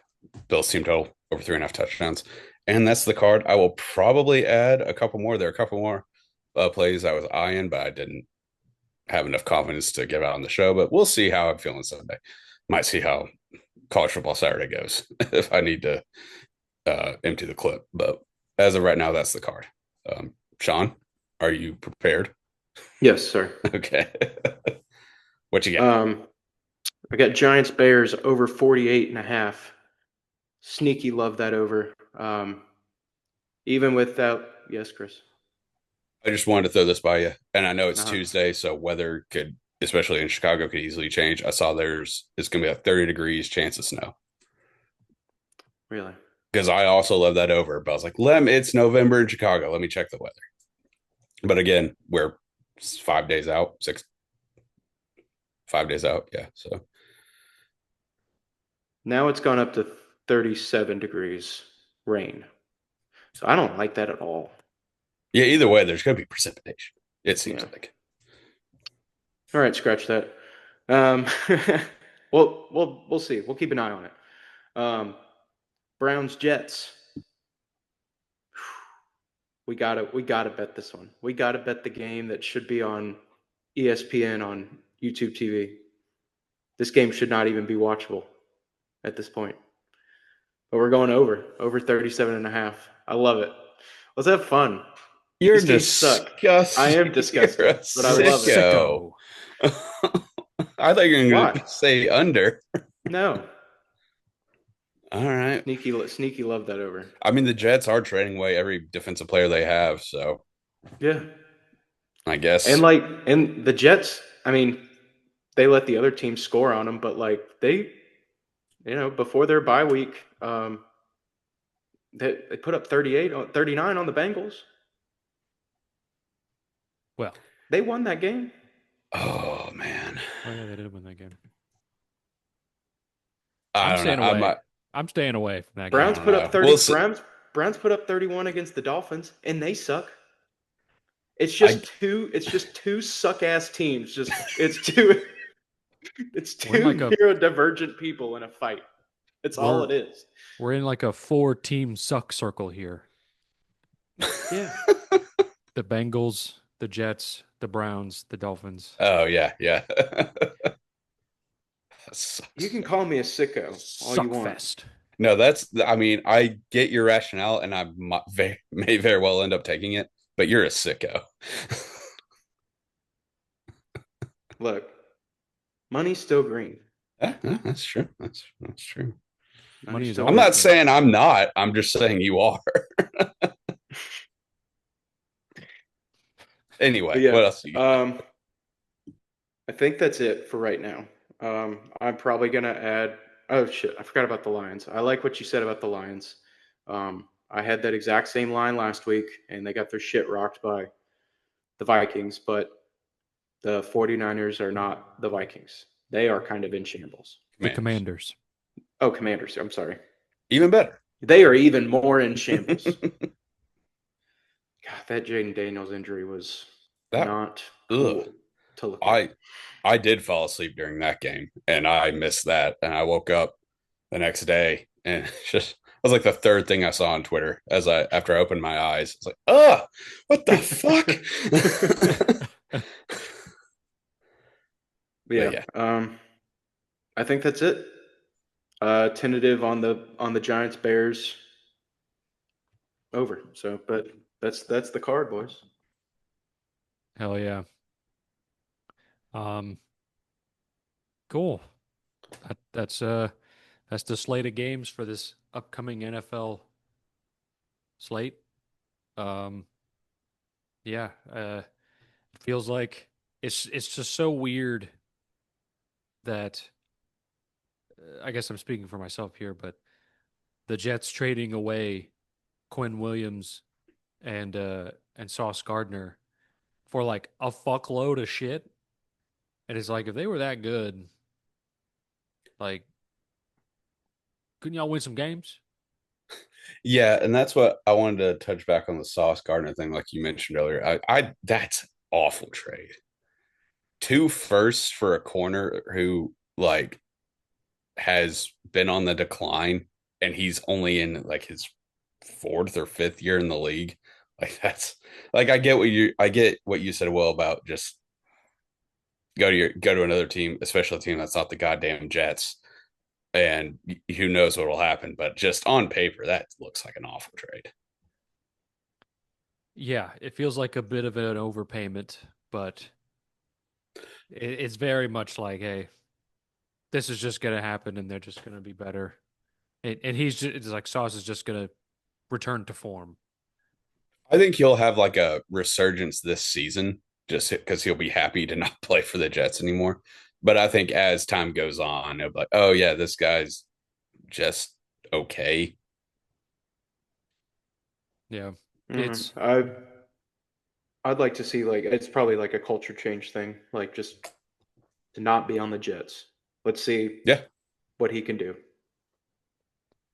Bills team total over 3.5 touchdowns. And that's the card. I will probably add a couple more. There are a couple more plays I was eyeing, but I didn't have enough confidence to give out on the show. But we'll see how I'm feeling Sunday. Might see how college football Saturday goes if I need to empty the clip. But as of right now, that's the card. Sean, are you prepared? Yes, sir. Okay. What you got? I got Giants Bears over 48.5. Sneaky love that over. Even without, yes, Chris. I just wanted to throw this by you. And I know it's Uh-huh. Tuesday, so weather could, especially in Chicago, could easily change. I saw it's going to be a 30 degrees chance of snow. Really? Because I also love that over. But I was like, it's November in Chicago. Let me check the weather. But again, we're 5 days out, 5 days out. Yeah. So Now it's gone up to 37 degrees, rain. So I don't like that at all. yeah, either way, there's going to be precipitation. It seems like. All right, scratch that. We'll see. We'll keep an eye on it. Browns Jets. We gotta bet this one. We gotta bet the game that should be on ESPN on YouTube TV. This game should not even be watchable at this point. But we're going over 37.5. I love it. Let's have fun. You're These games suck. disgusting. I am disgusting, but I love it. Sicko. I thought you were going Why? to say under. No. All right. Sneaky love that over. I mean, the Jets are trading away every defensive player they have, so Yeah. I guess. And the Jets, I mean, they let the other team score on them, but like they, before their bye week, they put up 39 on the Bengals. Well, they won that game. Oh man. Oh yeah, they did win that game. I don't know. I'm staying away from that Browns game. put up 30. Browns put up 31 against the Dolphins, and they suck. It's just two suck ass teams. It's two neurodivergent people in a fight. It's all it is. We're in like a 4-team suck circle here. Yeah. The Bengals, the Jets, the Browns, the Dolphins. Oh yeah. You can call me a sicko all you want. Suckfest. No, I get your rationale, and I may very well end up taking it, but you're a sicko. Look, money's still green. That's true. That's true. I'm not saying I'm not. I'm just saying you are. Anyway, what else? I think that's it for right now. I'm probably gonna add. Oh shit! I forgot about the Lions. I like what you said about the Lions. I had that exact same line last week, and they got their shit rocked by the Vikings. But the 49ers are not the Vikings. They are kind of in shambles. The Commanders. Oh, Commanders. I'm sorry. Even better. They are even more in shambles. God, that Jaden Daniels injury was That not ugh. cool to look at. I did fall asleep during that game and I missed that. And I woke up the next day and just it was like the third thing I saw on Twitter as I after I opened my eyes. It's like, what the fuck? But Yeah, yeah. I think that's it. Tentative on the Giants Bears over. So, but that's the card, boys. Hell yeah. Um, cool. That's the slate of games for this upcoming NFL slate. Um, yeah, it feels like it's just so weird that I guess I'm speaking for myself here, but the Jets trading away Quinn Williams and Sauce Gardner for like a fuckload of shit. And it's like if they were that good, like couldn't y'all win some games? Yeah, and that's what I wanted to touch back on the Sauce Gardner thing, like you mentioned earlier. I that's awful trade. Two firsts for a corner who like has been on the decline and he's only in like his fourth or fifth year in the league. Like that's like I get what you said well about just go to another team, especially a team that's not the goddamn Jets. And who knows what will happen, but just on paper, that looks like an awful trade. Yeah, it feels like a bit of an overpayment, but it's very much like, hey, this is just gonna happen, and they're just gonna be better. And he's just it's like Sauce is just gonna return to form. I think he'll have like a resurgence this season just because he'll be happy to not play for the Jets anymore. But I think as time goes on, it'll be like, oh yeah, this guy's just okay. Yeah, Mm, it's I I'd like to see like it's probably like a culture change thing, like just to not be on the Jets. Let's see Yeah. what he can do.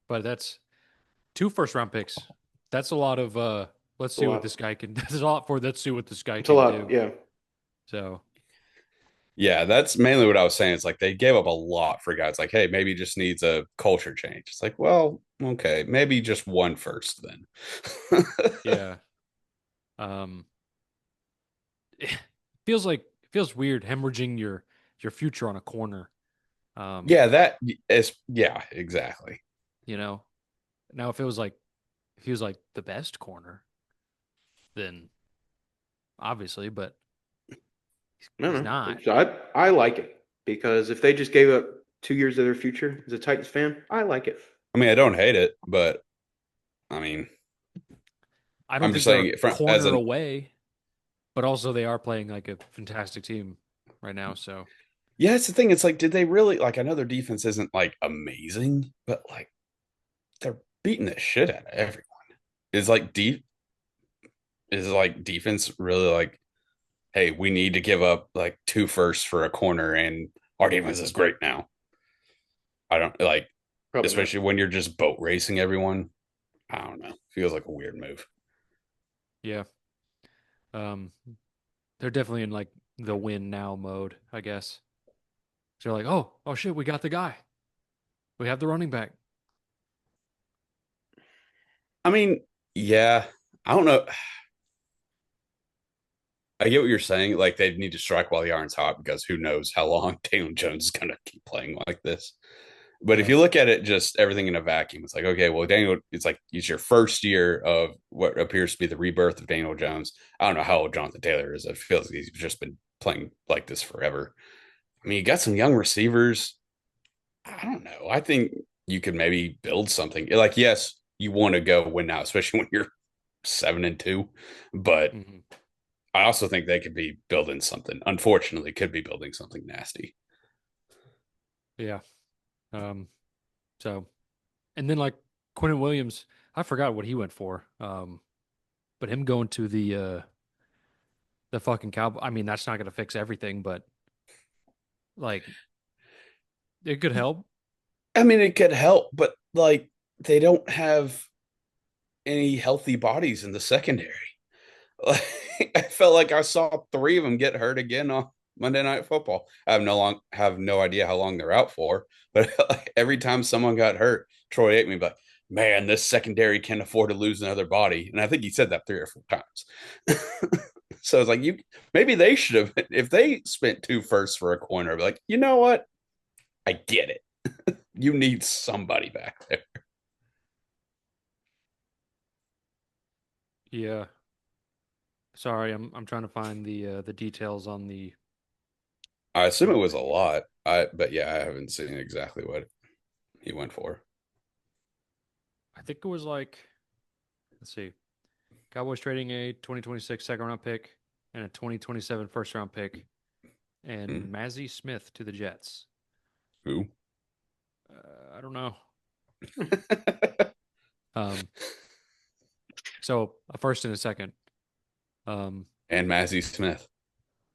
but that's two first round picks. That's a lot of let's It's a see what lot. this guy can that's a lot for let's see what this guy It's a can lot. do. Yeah. So Yeah, that's mainly what I was saying. It's like they gave up a lot for guys like, hey, maybe he just needs a culture change. It's like, well, okay, maybe just one first then. yeah. Um it feels weird hemorrhaging your future on a corner. Um, Yeah, that is, yeah, exactly. you know. Now if he was like the best corner, then obviously, but No, he's no. not. I like it because if they just gave up 2 years of their future as a Titans fan, I like it. I mean, I don't hate it, but I mean, I don't I'm just think they're a saying as corner an away, but also they are playing like a fantastic team right now. So yeah, it's the thing. It's like, did they really like? I know their defense isn't like amazing, but like they're beating the shit out of everyone. Is like deep is like defense really like, hey, we need to give up like two firsts for a corner, and our defense is great now. I don't like, Probably not. especially when you're just boat racing everyone. I don't know. Feels like a weird move. yeah, um, they're definitely in like the win now mode, I guess. So they're like, oh shit, we got the guy. We have the running back. I mean, yeah, I don't know. I get what you're saying. Like they need to strike while the iron's hot because who knows how long Daniel Jones is going to keep playing like this. But if Yeah, you look at it, just everything in a vacuum, it's like, okay, well, Daniel, it's like it's your first year of what appears to be the rebirth of Daniel Jones. I don't know how old Jonathan Taylor is. It feels like he's just been playing like this forever. I mean, you got some young receivers. I don't know. I think you could maybe build something. Like, yes, you want to go win now, especially when you're 7-2. But hmm I also think they could be building something. Unfortunately, could be building something nasty. yeah. Um, so and then like Quentin Williams, I forgot what he went for. But him going to the fucking Cowboy, I mean, that's not gonna fix everything, but like it could help. I mean, it could help, but like they don't have any healthy bodies in the secondary. Like, I felt like I saw three of them get hurt again on Monday Night Football. I have no idea how long they're out for, but like, every time someone got hurt, Troy Aikman like, man, this secondary can't afford to lose another body, and I think he said that 3 or 4 times. So it's like maybe they should have if they spent 2 firsts for a corner. Like, you know what? I get it. You need somebody back there. Yeah. Sorry, I'm trying to find the details on the I assume it was a lot. But yeah, I haven't seen exactly what he went for. I think it was like, let's see, Cowboys trading a 2026 second round pick and a 2027 first round pick and Hmm. Mazzie Smith to the Jets. Who? I don't know. Um, so a first and a second. And Mazzie Smith.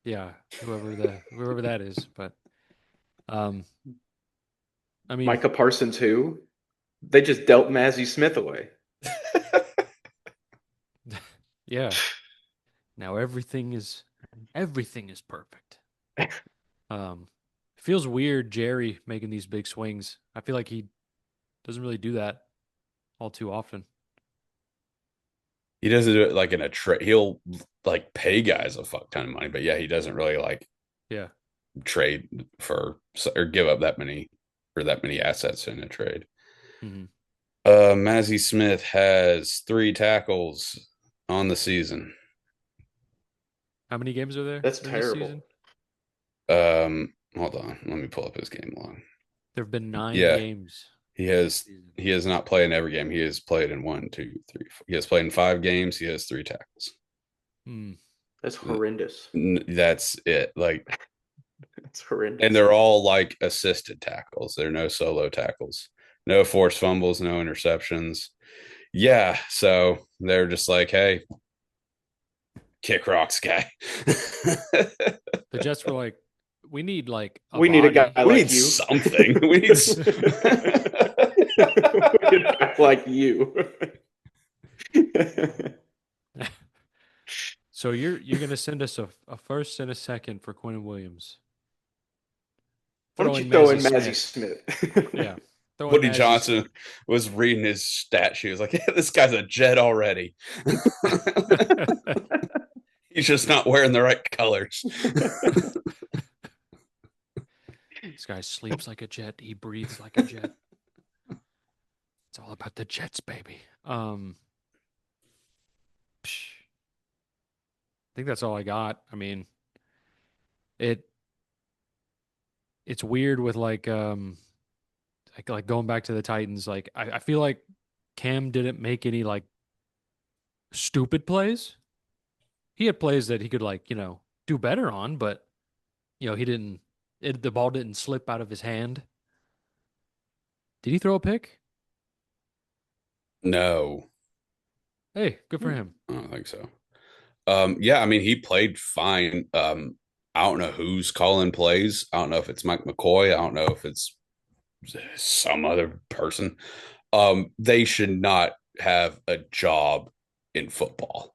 Yeah, whoever that is, but um, I mean, Micah Parsons, who they just dealt Mazzie Smith away. yeah. Now everything is perfect. Feels weird Jerry making these big swings. I feel like he doesn't really do that all too often. He doesn't do it like in a trade. He'll like pay guys a fuck ton of money, but yeah, he doesn't really like Yeah. trade for or give up that many assets in a trade. Hmm. Mazzie Smith has 3 tackles on the season. How many games are there That's in this terrible. season? Hold on, let me pull up his game log. There have been 9 Yeah, games he this has season. he has not played in every game. He has played in one, two, three. Four. He has played in 5 games. He has 3 tackles. Hmm. That's horrendous. That's it. Like, That's and horrendous. they're all like assisted tackles. There are no solo tackles, no forced fumbles, no interceptions. Yeah, so they're just like, hey, kick rocks, guy. The Jets were like, we need like a We need a guy body. We need like you. something. We need. We need a guy like you. So you're gonna send us a first and a second for Quinn Williams. Why don't you Throwing throw in Mazzie Mazzie Smith. Smith? Yeah. Throwing Woody Mazzie Smith. Johnson was reading his stat sheet. He was like, yeah, this guy's a Jet already. He's just not wearing the right colors. This guy sleeps like a jet. He breathes like a jet. It's all about the Jets, baby. I think that's all I got. I mean, it it's weird with like going back to the Titans. Like I feel like Cam didn't make any like stupid plays. He had plays that he could like, do better on, but he didn't the ball didn't slip out of his hand. Did he throw a pick? No, Hey, good for him. I don't think so. Yeah, I mean, he played fine. I don't know who's calling plays. I don't know if it's Mike McCoy. I don't know if it's some other person. They should not have a job in football.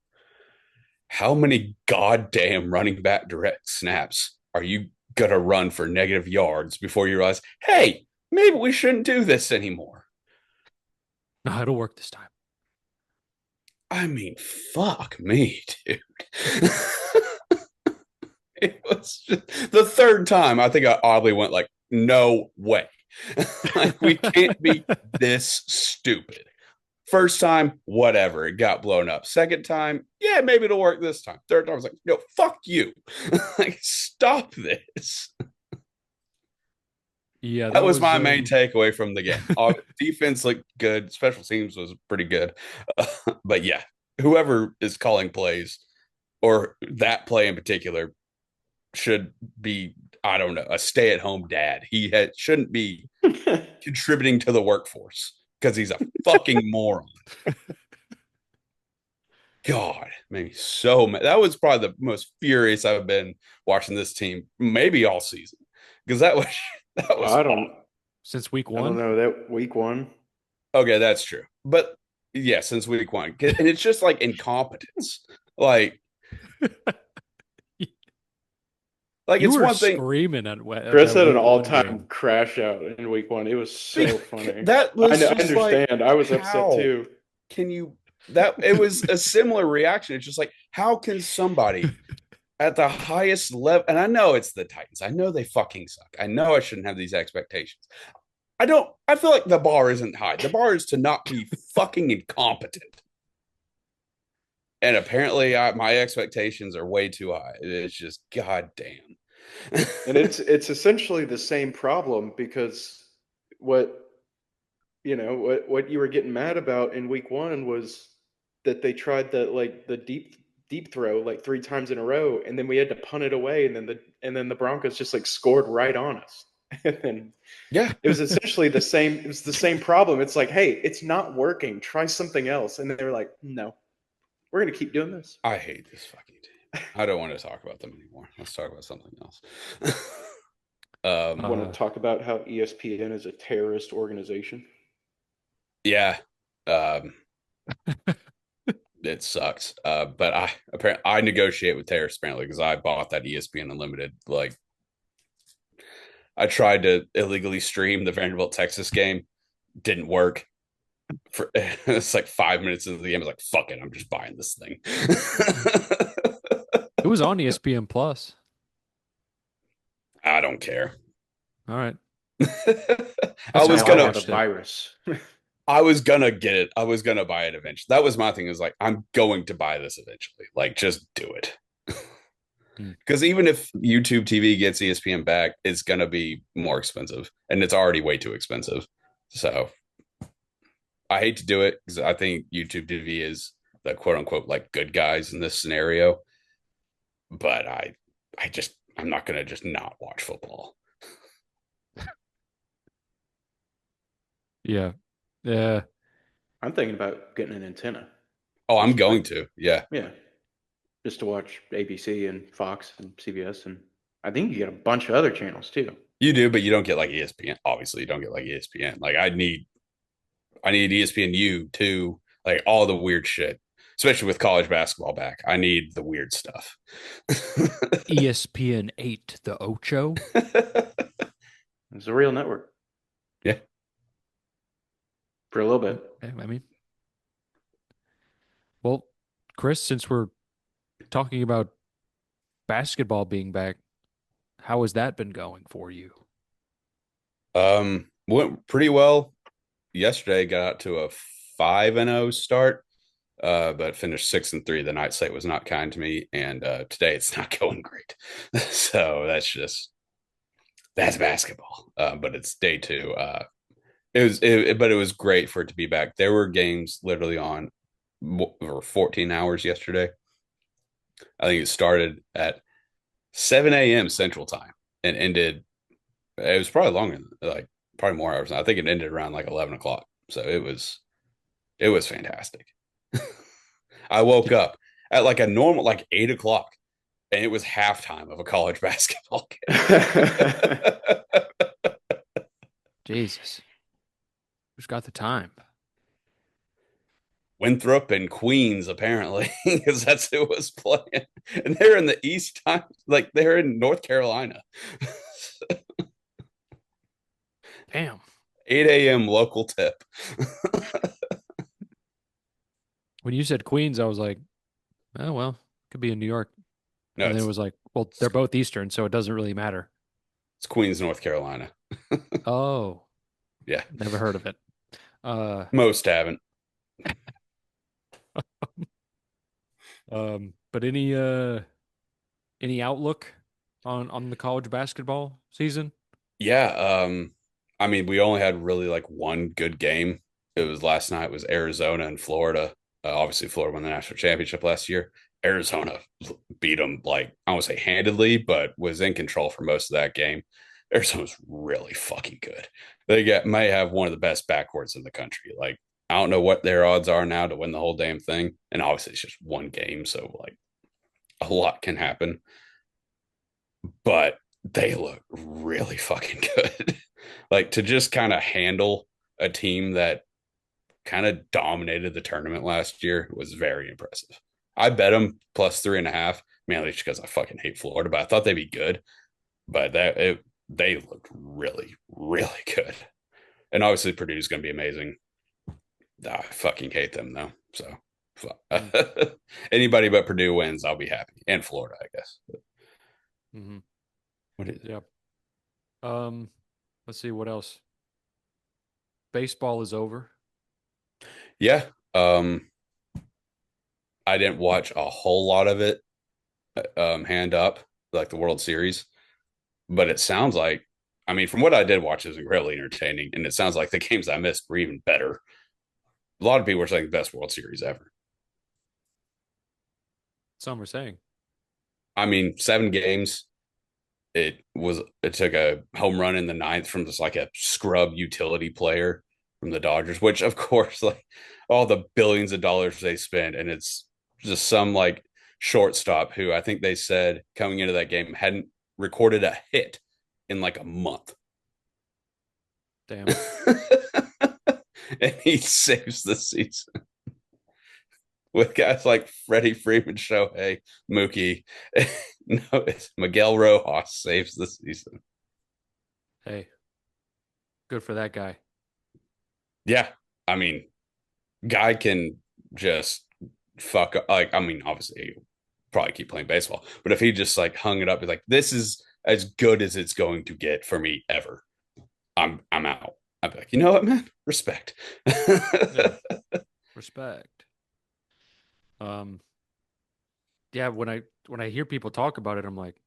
How many goddamn running back direct snaps are you gonna run for negative yards before you realize, hey, maybe we shouldn't do this anymore? No, it'll work this time. I mean, fuck me, dude. It was just the third time I think I oddly went like, no way. Like, we can't be this stupid. First time, whatever, it got blown up. Second time, yeah, maybe it'll work this time. Third time, I was like, no, fuck you. Like, stop this. Yeah, That that was was my main takeaway from the game. Defense looked good. Special teams was pretty good. But yeah, whoever is calling plays or that play in particular should be, I don't know, a stay at home dad. Shouldn't be contributing to the workforce because he's a fucking moron. God, made me so mad. That was probably the most furious I've been watching this team, maybe all season, because that was that was I don't since week I don't one. know that week one. Okay, that's true. But yeah, since week one, and it's just like incompetence. Like, like You it's were one thing. screaming at Chris that had an week one all-time game. crash out in week one. It was so funny. That I was know, I just like, understand. I was upset how too. can you? That it was a similar reaction. It's just like, how can somebody at the highest level? And I know it's the Titans. I know they fucking suck. I know I shouldn't have these expectations. I don't. I feel like the bar isn't high. The bar is to not be fucking incompetent. And apparently, my expectations are way too high. It's just goddamn. And it's essentially the same problem because what what you were getting mad about in week one was that they tried the deep throw like three times in a row, and then we had to punt it away, and then the Broncos just like scored right on us. And then Yeah, it was essentially the same. It was the same problem. It's like, hey, it's not working. Try something else. And they were like, no, we're gonna keep doing this. I hate this fucking team. I don't want to talk about them anymore. Let's talk about something else. Want Uh, to talk about how ESPN is a terrorist organization? Yeah, um, it sucks. But I negotiate with terrorists apparently because I bought that ESPN Unlimited. Like, I tried to illegally stream the Vanderbilt Texas game, didn't work. For it's like 5 minutes into the game, I was like, "Fuck it, I'm just buying this thing." it was on ESPN Plus. I don't care. All right. I That's was how I Now I gonna have a watched it. virus. I was gonna get it. I was gonna buy it eventually. That was my thing. Is like, I'm going to buy this eventually. Like, just do it. Hmm. Because even if YouTube TV gets ESPN back, it's gonna be more expensive, and it's already way too expensive. So I hate to do it because I think YouTube TV is the quote unquote like good guys in this scenario. But I'm not gonna just not watch football. Yeah. Yeah. I'm thinking about getting an antenna. Oh, I'm Just like, going to. Yeah, yeah, just to watch ABC and Fox and CBS, and I think you get a bunch of other channels too. you do, but you don't get like ESPN. Obviously, you don't get like ESPN. Like I need ESPNU too, like all the weird shit, especially with college basketball back. I need the weird stuff. ESPN 8, the Ocho. It's a real network Yeah. for a little bit. I mean, well, Chris, since we're talking about basketball being back, how has that been going for you? Went pretty well yesterday. Got out to a 5-0 start, but finished 6-3. The night slate was not kind to me, and today it's not going great. So that's basketball. But it's day two. But it was great for it to be back. There were games literally on for 14 hours yesterday. I think it started at 7 a.m. Central Time and ended. It was probably longer, like probably more hours. I think it ended around like 11 o'clock. So it was fantastic. I woke up at like a normal like 8 o'clock, and it was halftime of a college basketball game. Jesus. Who's got the time? Winthrop and Queens, apparently, because that's who was playing. And they're in the East time, like they're in North Carolina. Damn. 8 a.m. local tip. When you said Queens, I was like, oh, well, could be in New York. No, And then it it's was like, well, they're both Eastern, so it doesn't really matter. it's Queens, North Carolina. Oh, Yeah, never heard of it. Uh, most haven't. but any outlook on the college basketball season? Yeah, I mean, we only had really like one good game. It was last night. Was Arizona and Florida. Obviously, Florida won the national championship last year. Arizona beat them like I won't say handedly, but was in control for most of that game. Arizona's really fucking good. May have one of the best backcourts in the country. Like I don't know what their odds are now to win the whole damn thing. And obviously, it's just one game, so like a lot can happen. But they look really fucking good. Like to just kind of handle a team that kind of dominated the tournament last year. It was very impressive. I bet them plus 3.5, mainly just because I fucking hate Florida, but I thought they'd be good. But they looked really, really good. And obviously Purdue's going to be amazing. I fucking hate them though. So anybody but Purdue wins, I'll be happy. And Florida, I guess. Mm-hmm. What is it? Yep. Let's see what else. Baseball is over. Yeah. I didn't watch a whole lot of it. Hand up, like the World Series, but it sounds like, I mean, from what I did watch, it was incredibly entertaining, and it sounds like the games I missed were even better. A lot of people were saying the best World Series ever. Some were saying. I mean, 7 games. It took a home run in the ninth from just like a scrub utility player from the Dodgers, which of course, like all the billions of dollars they spend, and it's just some like shortstop who I think they said coming into that game hadn't recorded a hit in like a month. Damn. And he saves the season with guys like Freddie Freeman, Shohei, Mookie. No, it's Miguel Rojas saves the season. Hey, good for that guy. Yeah, I mean, guy can just fuck up. Like, I mean, obviously, he'll probably keep playing baseball, but if he just like hung it up, he's like, this is as good as it's going to get for me ever. I'm out. I'd be like, you know what, man? Respect. Yeah. Respect. Yeah, when I hear people talk about it, I'm like,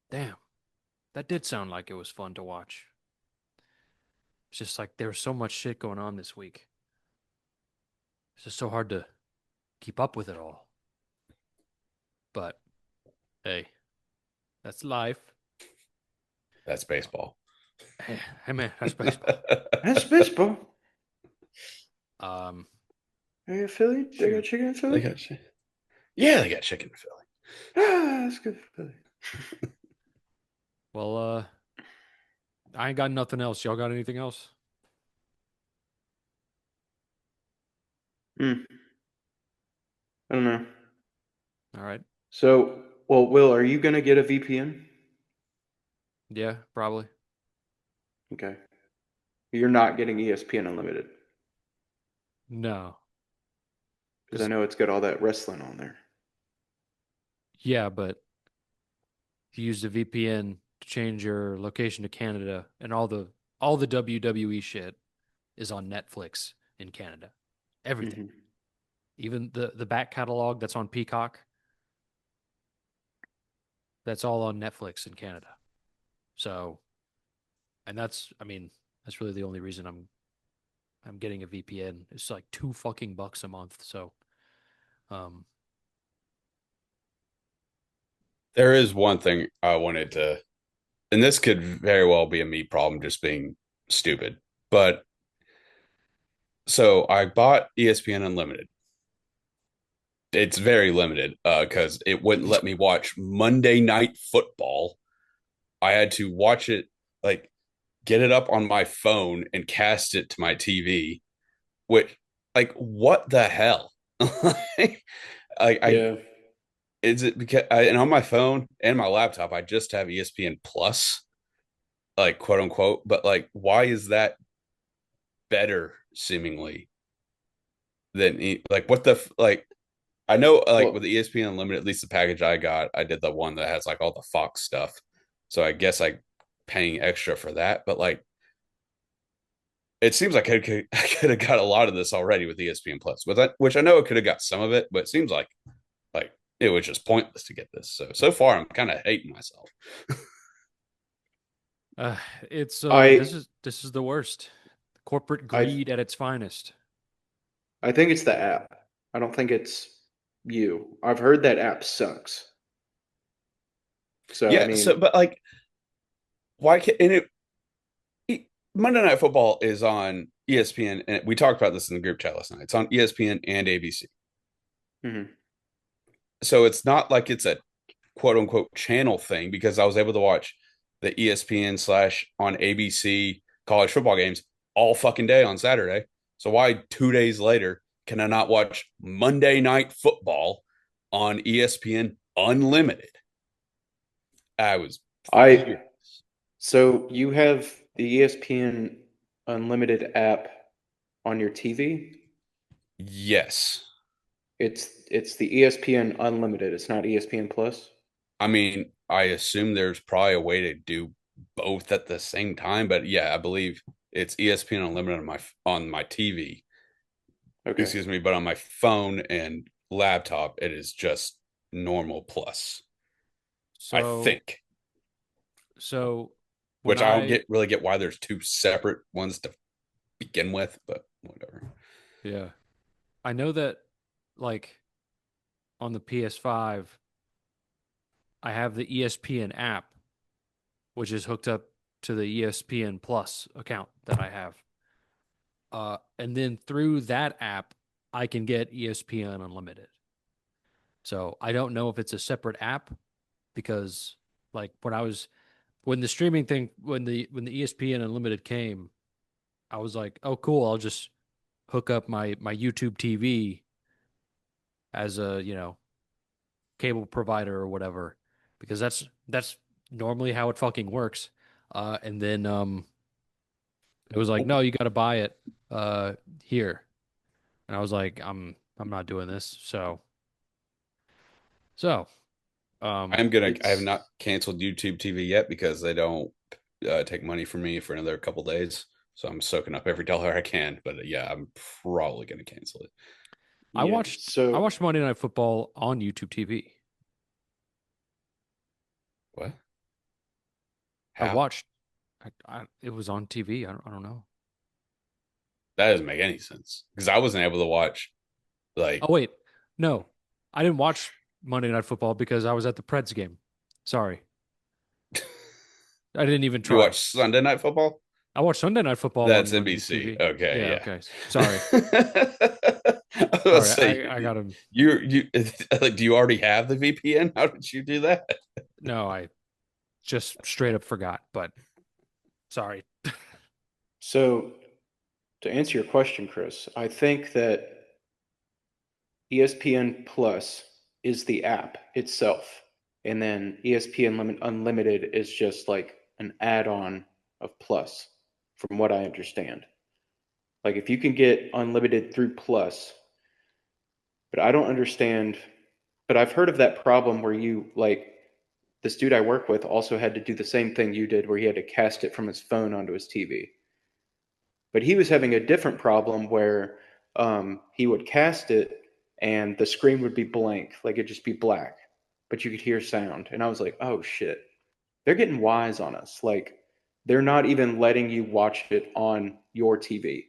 damn, that did sound like it was fun to watch. It's just like there's so much shit going on this week. It's just so hard to keep up with it all. But hey, that's life. That's baseball. Hey man, that's baseball. That's baseball. Hey, Philly? They got chicken in Philly? Yeah, they got chicken in Philly. Ah, that's good for Philly. Well, I ain't got nothing else. Y'all got anything else? I don't know. All right. So, well, Will, are you going to get a VPN? Yeah, probably. Okay. You're not getting ESPN Unlimited No. because I know it's got all that wrestling on there. Yeah, but you use the VPN to change your location to Canada, and all the WWE shit is on Netflix in Canada. Everything. Mhm. Even the back catalog that's on Peacock, that's all on Netflix in Canada. So, and I mean, that's really the only reason I'm getting a VPN. It's like $2 a month. So, um, There is one thing I wanted to, and this could very well be a me problem, just being stupid. But so I bought ESPN Unlimited. It's very limited because it wouldn't let me watch Monday Night Football. I had to watch it, like get it up on my phone and cast it to my TV. Which, like, what the hell? I Yeah. is it because and on my phone and my laptop I just have ESPN Plus, like quote unquote, but like why is that better seemingly than like what the like I know like with Well, the ESPN Unlimited, at least the package I got, I did the one that has like all the Fox stuff. So I guess I paying extra for that, but like it seems like I could have got a lot of this already with ESPN Plus, which I know it could have got some of it, but it seems like it was just pointless to get this. So far I'm kind of hating myself. uh, it's I this is the worst. Corporate I greed at its finest. I think it's the app. I don't think it's you. I've heard that app sucks. So I Yeah, so mean, but like why can't and Monday Night Football is on ESPN, and we talked about this in the group chat last night. It's on ESPN and ABC. mhm. So it's not like it's a quote unquote channel thing because I was able to watch the ESPN slash on ABC college football games all fucking day on Saturday. So why 2 days later can I not watch Monday Night Football on ESPN Unlimited? I was I furious. So you have the ESPN Unlimited app on your TV? Yes. It's the ESPN Unlimited. It's not ESPN Plus. I mean, I assume there's probably a way to do both at the same time, but yeah, I believe it's ESPN Unlimited on my TV. Okay. Excuse me, but on my phone and laptop, it is just normal plus. I So think, so when which I don't I get really get why there's two separate ones to begin with, but whatever. yeah, I know that like on the PS5 I have the ESPN app which is hooked up to the ESPN Plus account that I have. And then through that app I can get ESPN Unlimited. So I don't know if it's a separate app because like when the streaming thing when the ESPN Unlimited came, I was like, "Oh cool, I'll just hook up my YouTube TV as a, cable provider or whatever because that's normally how it fucking works." And then it was like, "No, you got to buy it here." And I was like, I'm not doing this." So, um I have It's not canceled YouTube TV yet because they don't take money from me for another couple days. So I'm soaking up every dollar I can. But yeah, I'm probably going to cancel it. I yeah. watched I So watched Monday Night Football on YouTube TV. What? I How? watched it was on TV. I don't know. That doesn't make any sense because I wasn't able to watch like Oh wait. No. I didn't watch Monday Night Football because I was at the Preds game. Sorry. I didn't even you try. watch Sunday Night Football. I watched Sunday Night Football That's on NBC. TV. Okay, Yeah, yeah. okay. Sorry. I was gonna Sorry. say I got him. you like do you already have the VPN? How did you do that? No, I just straight up forgot, but sorry. so to answer your question, Chris, I think that ESPN Plus is the app itself, and then ESPN Unlimited is just like an add-on of Plus, from what I understand. Like if you can get unlimited through Plus, but I don't understand. But I've heard of that problem where you like this dude I work with also had to do the same thing you did, where he had to cast it from his phone onto his TV. But he was having a different problem where he would cast it and the screen would be blank, like it'd just be black, but you could hear sound. And I was like, oh shit, they're getting wise on us. Like they're not even letting you watch it on your TV.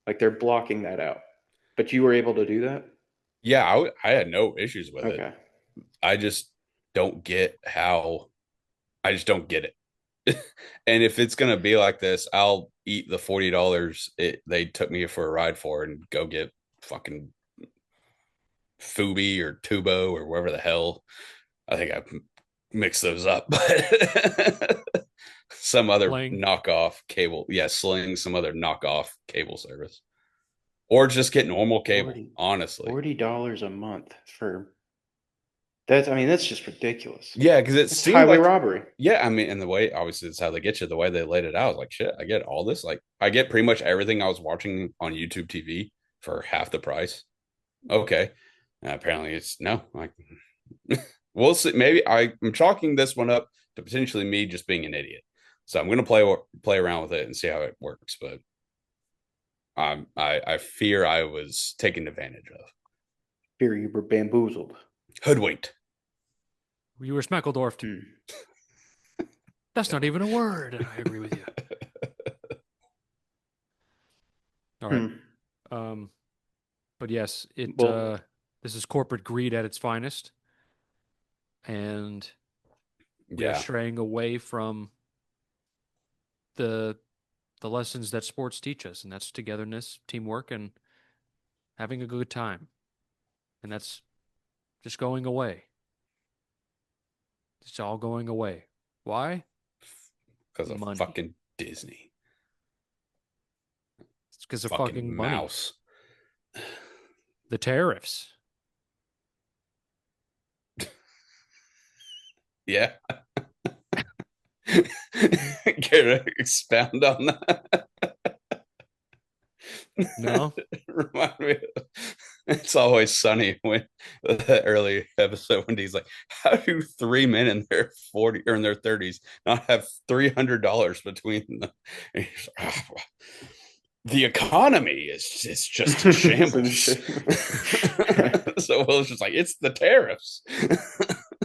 Like they're blocking that out. But you were able to do that? Yeah, I had no issues with it. Okay. I just don't get how I just don't get it. And if it's gonna be like this, I'll eat the $40 they took me for a ride for and go get fucking Fubi or Tubo or wherever the hell. I think I mixed those up, but some other Playing knockoff cable. Yeah, Sling, some other knockoff cable service. Or just get normal cable, 40 honestly. $40 a month for that's I mean, that's just ridiculous. Yeah, because it It's seemed highway like, robbery. yeah, I mean, and the way, obviously, it's how they get you. The way they laid it out, I was like, shit, I get all this. Like, I get pretty much everything I was watching on YouTube TV for half the price. Okay. Apparently, it's no. Like, we'll see. Maybe I'm chalking this one up to potentially me just being an idiot. So I'm gonna play around with it and see how it works. But I fear I was taken advantage of, Fear you were bamboozled. hoodwinked. you were Smeckledorfed. Hmm. That's not even a word. I agree with you. All right. Hmm. Um, but yes, it Well, this is corporate greed at its finest, and we are Yeah, straying away from the the lessons that sports teach us, and that's togetherness, teamwork, and having a good time. And that's just going away. It's all going away. Why? because of Money. fucking Disney. It's because of Fucking fucking money. mouse. The tariffs. Yeah. Care to expound on that? No? Remind me of, it's always sunny when the early episode when he's like, how do three men in their 40 or in their 30s not have $300 between them? And he's like, "Oh, the economy is it's just in shambles." So Will's just like, it's the tariffs.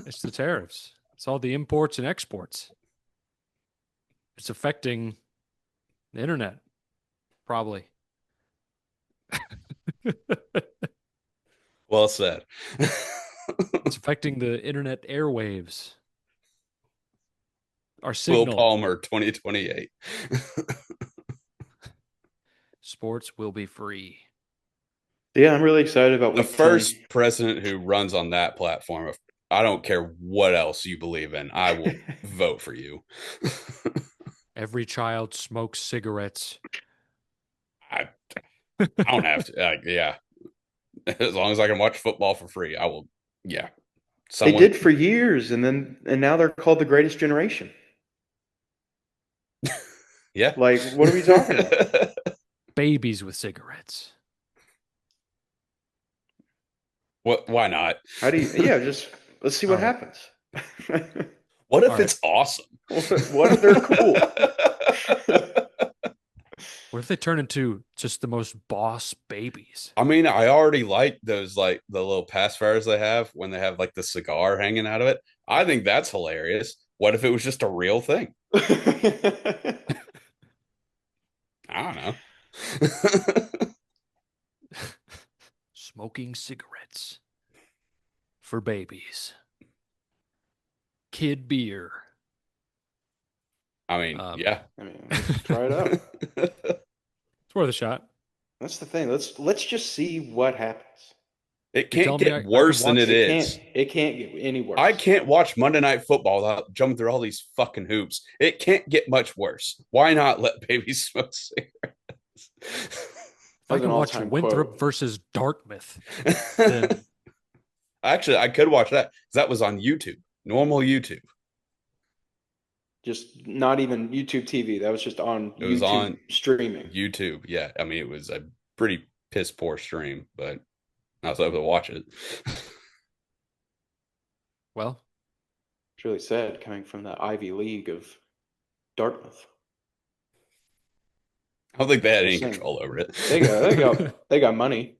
It's the tariffs. It's all the imports and exports. It's affecting the internet, probably. Well said. It's affecting the internet airwaves. Our Will signal. Palmer 2028. Sports will be free. Yeah, I'm really excited about The week 10. first president who runs on that platform, I don't care what else you believe in, I will vote for you. Every child smokes cigarettes. I don't have to. Yeah, as long as I can watch football for free, I will. Yeah, They did for years, and now they're called the greatest generation. Yeah, Like, what are we talking about? Babies with cigarettes. What? Why not? How do you? Yeah, just let's see what All right. happens. What if All right. it's awesome? What if they're cool? What if they turn into just the most boss babies? I mean, I already like those, like the little pacifiers they have when they have like the cigar hanging out of it. I think that's hilarious. What if it was just a real thing? I don't know. Smoking cigarettes for babies. Kid beer. I mean, yeah. I mean, let's try it out. It's worth a shot. That's the thing. Let's just see what happens. It You're can't telling me I get can worse than watch it is. It can't get any worse. I can't watch Monday Night Football without jumping through all these fucking hoops. It can't get much worse. Why not let babies smoke cigarettes? If I can watch Winthrop versus Dartmouth, then Actually, I could watch that. That was on YouTube, normal YouTube. Just not even YouTube TV. That was just on It was YouTube on streaming. YouTube. Yeah, I mean, it was a pretty piss poor stream, but I was able to watch it. well, It's really sad coming from the Ivy League of Dartmouth. I don't think they had any control over it. They got money.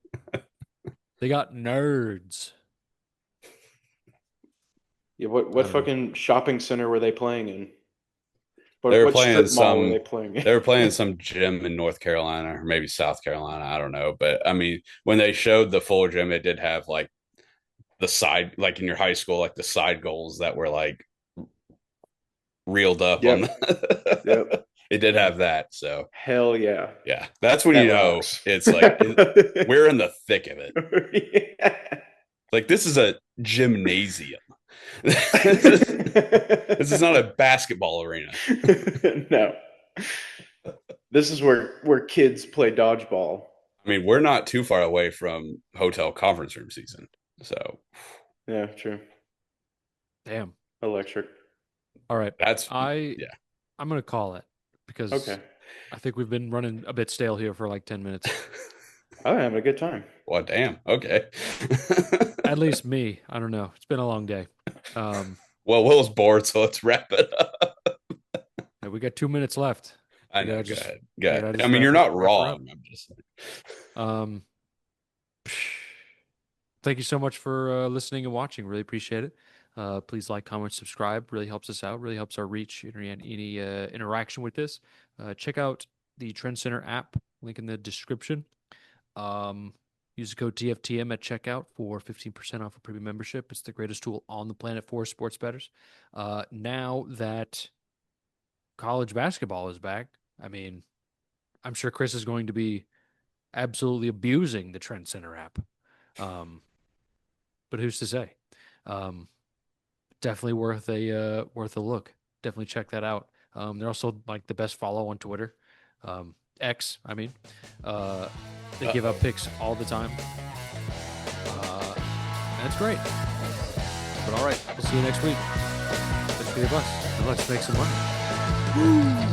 They got nerds. Yeah, what fucking shopping center were they playing in? They were playing some. Were they playing in? They were playing some gym in North Carolina or maybe South Carolina. I don't know, but I mean, when they showed the full gym, it did have like the side, like in your high school, like the side goals that were like reeled up on. Yep. It did have that. So hell yeah. Yeah, that's when you know it's like we're in the thick of it. Yeah. Like this is a gymnasium. This is not a basketball arena. No. This is where kids play dodgeball. I mean, we're not too far away from hotel conference room season. So yeah, true. Damn. Electric. All right. I'm gonna call it because I think we've been running a bit stale here for like 10 minutes. I'm having a good time. Well, damn. Okay. At least me. I don't know. It's been a long day. Well, Will's bored, so let's wrap it up. We got 2 minutes left. I know. Go ahead. I mean, you're not wrong. I'm just saying. Thank you so much for listening and watching. Really appreciate it. Please like, comment, subscribe. Really helps us out. Really helps our reach. Any interaction with this. Check out the Trend Center app. Link in the description. Use the code TFTM at checkout for 15% off a premium membership. It's the greatest tool on the planet for sports bettors. Now that college basketball is back, I mean, I'm sure Chris is going to be absolutely abusing the Trend Center app. But who's to say? Definitely worth a look. Definitely check that out. They're also like the best follow on Twitter. X, I mean. They give up picks all the time. That's great. But all right, we'll see you next week. Let's be a bus. And let's make some money. Woo!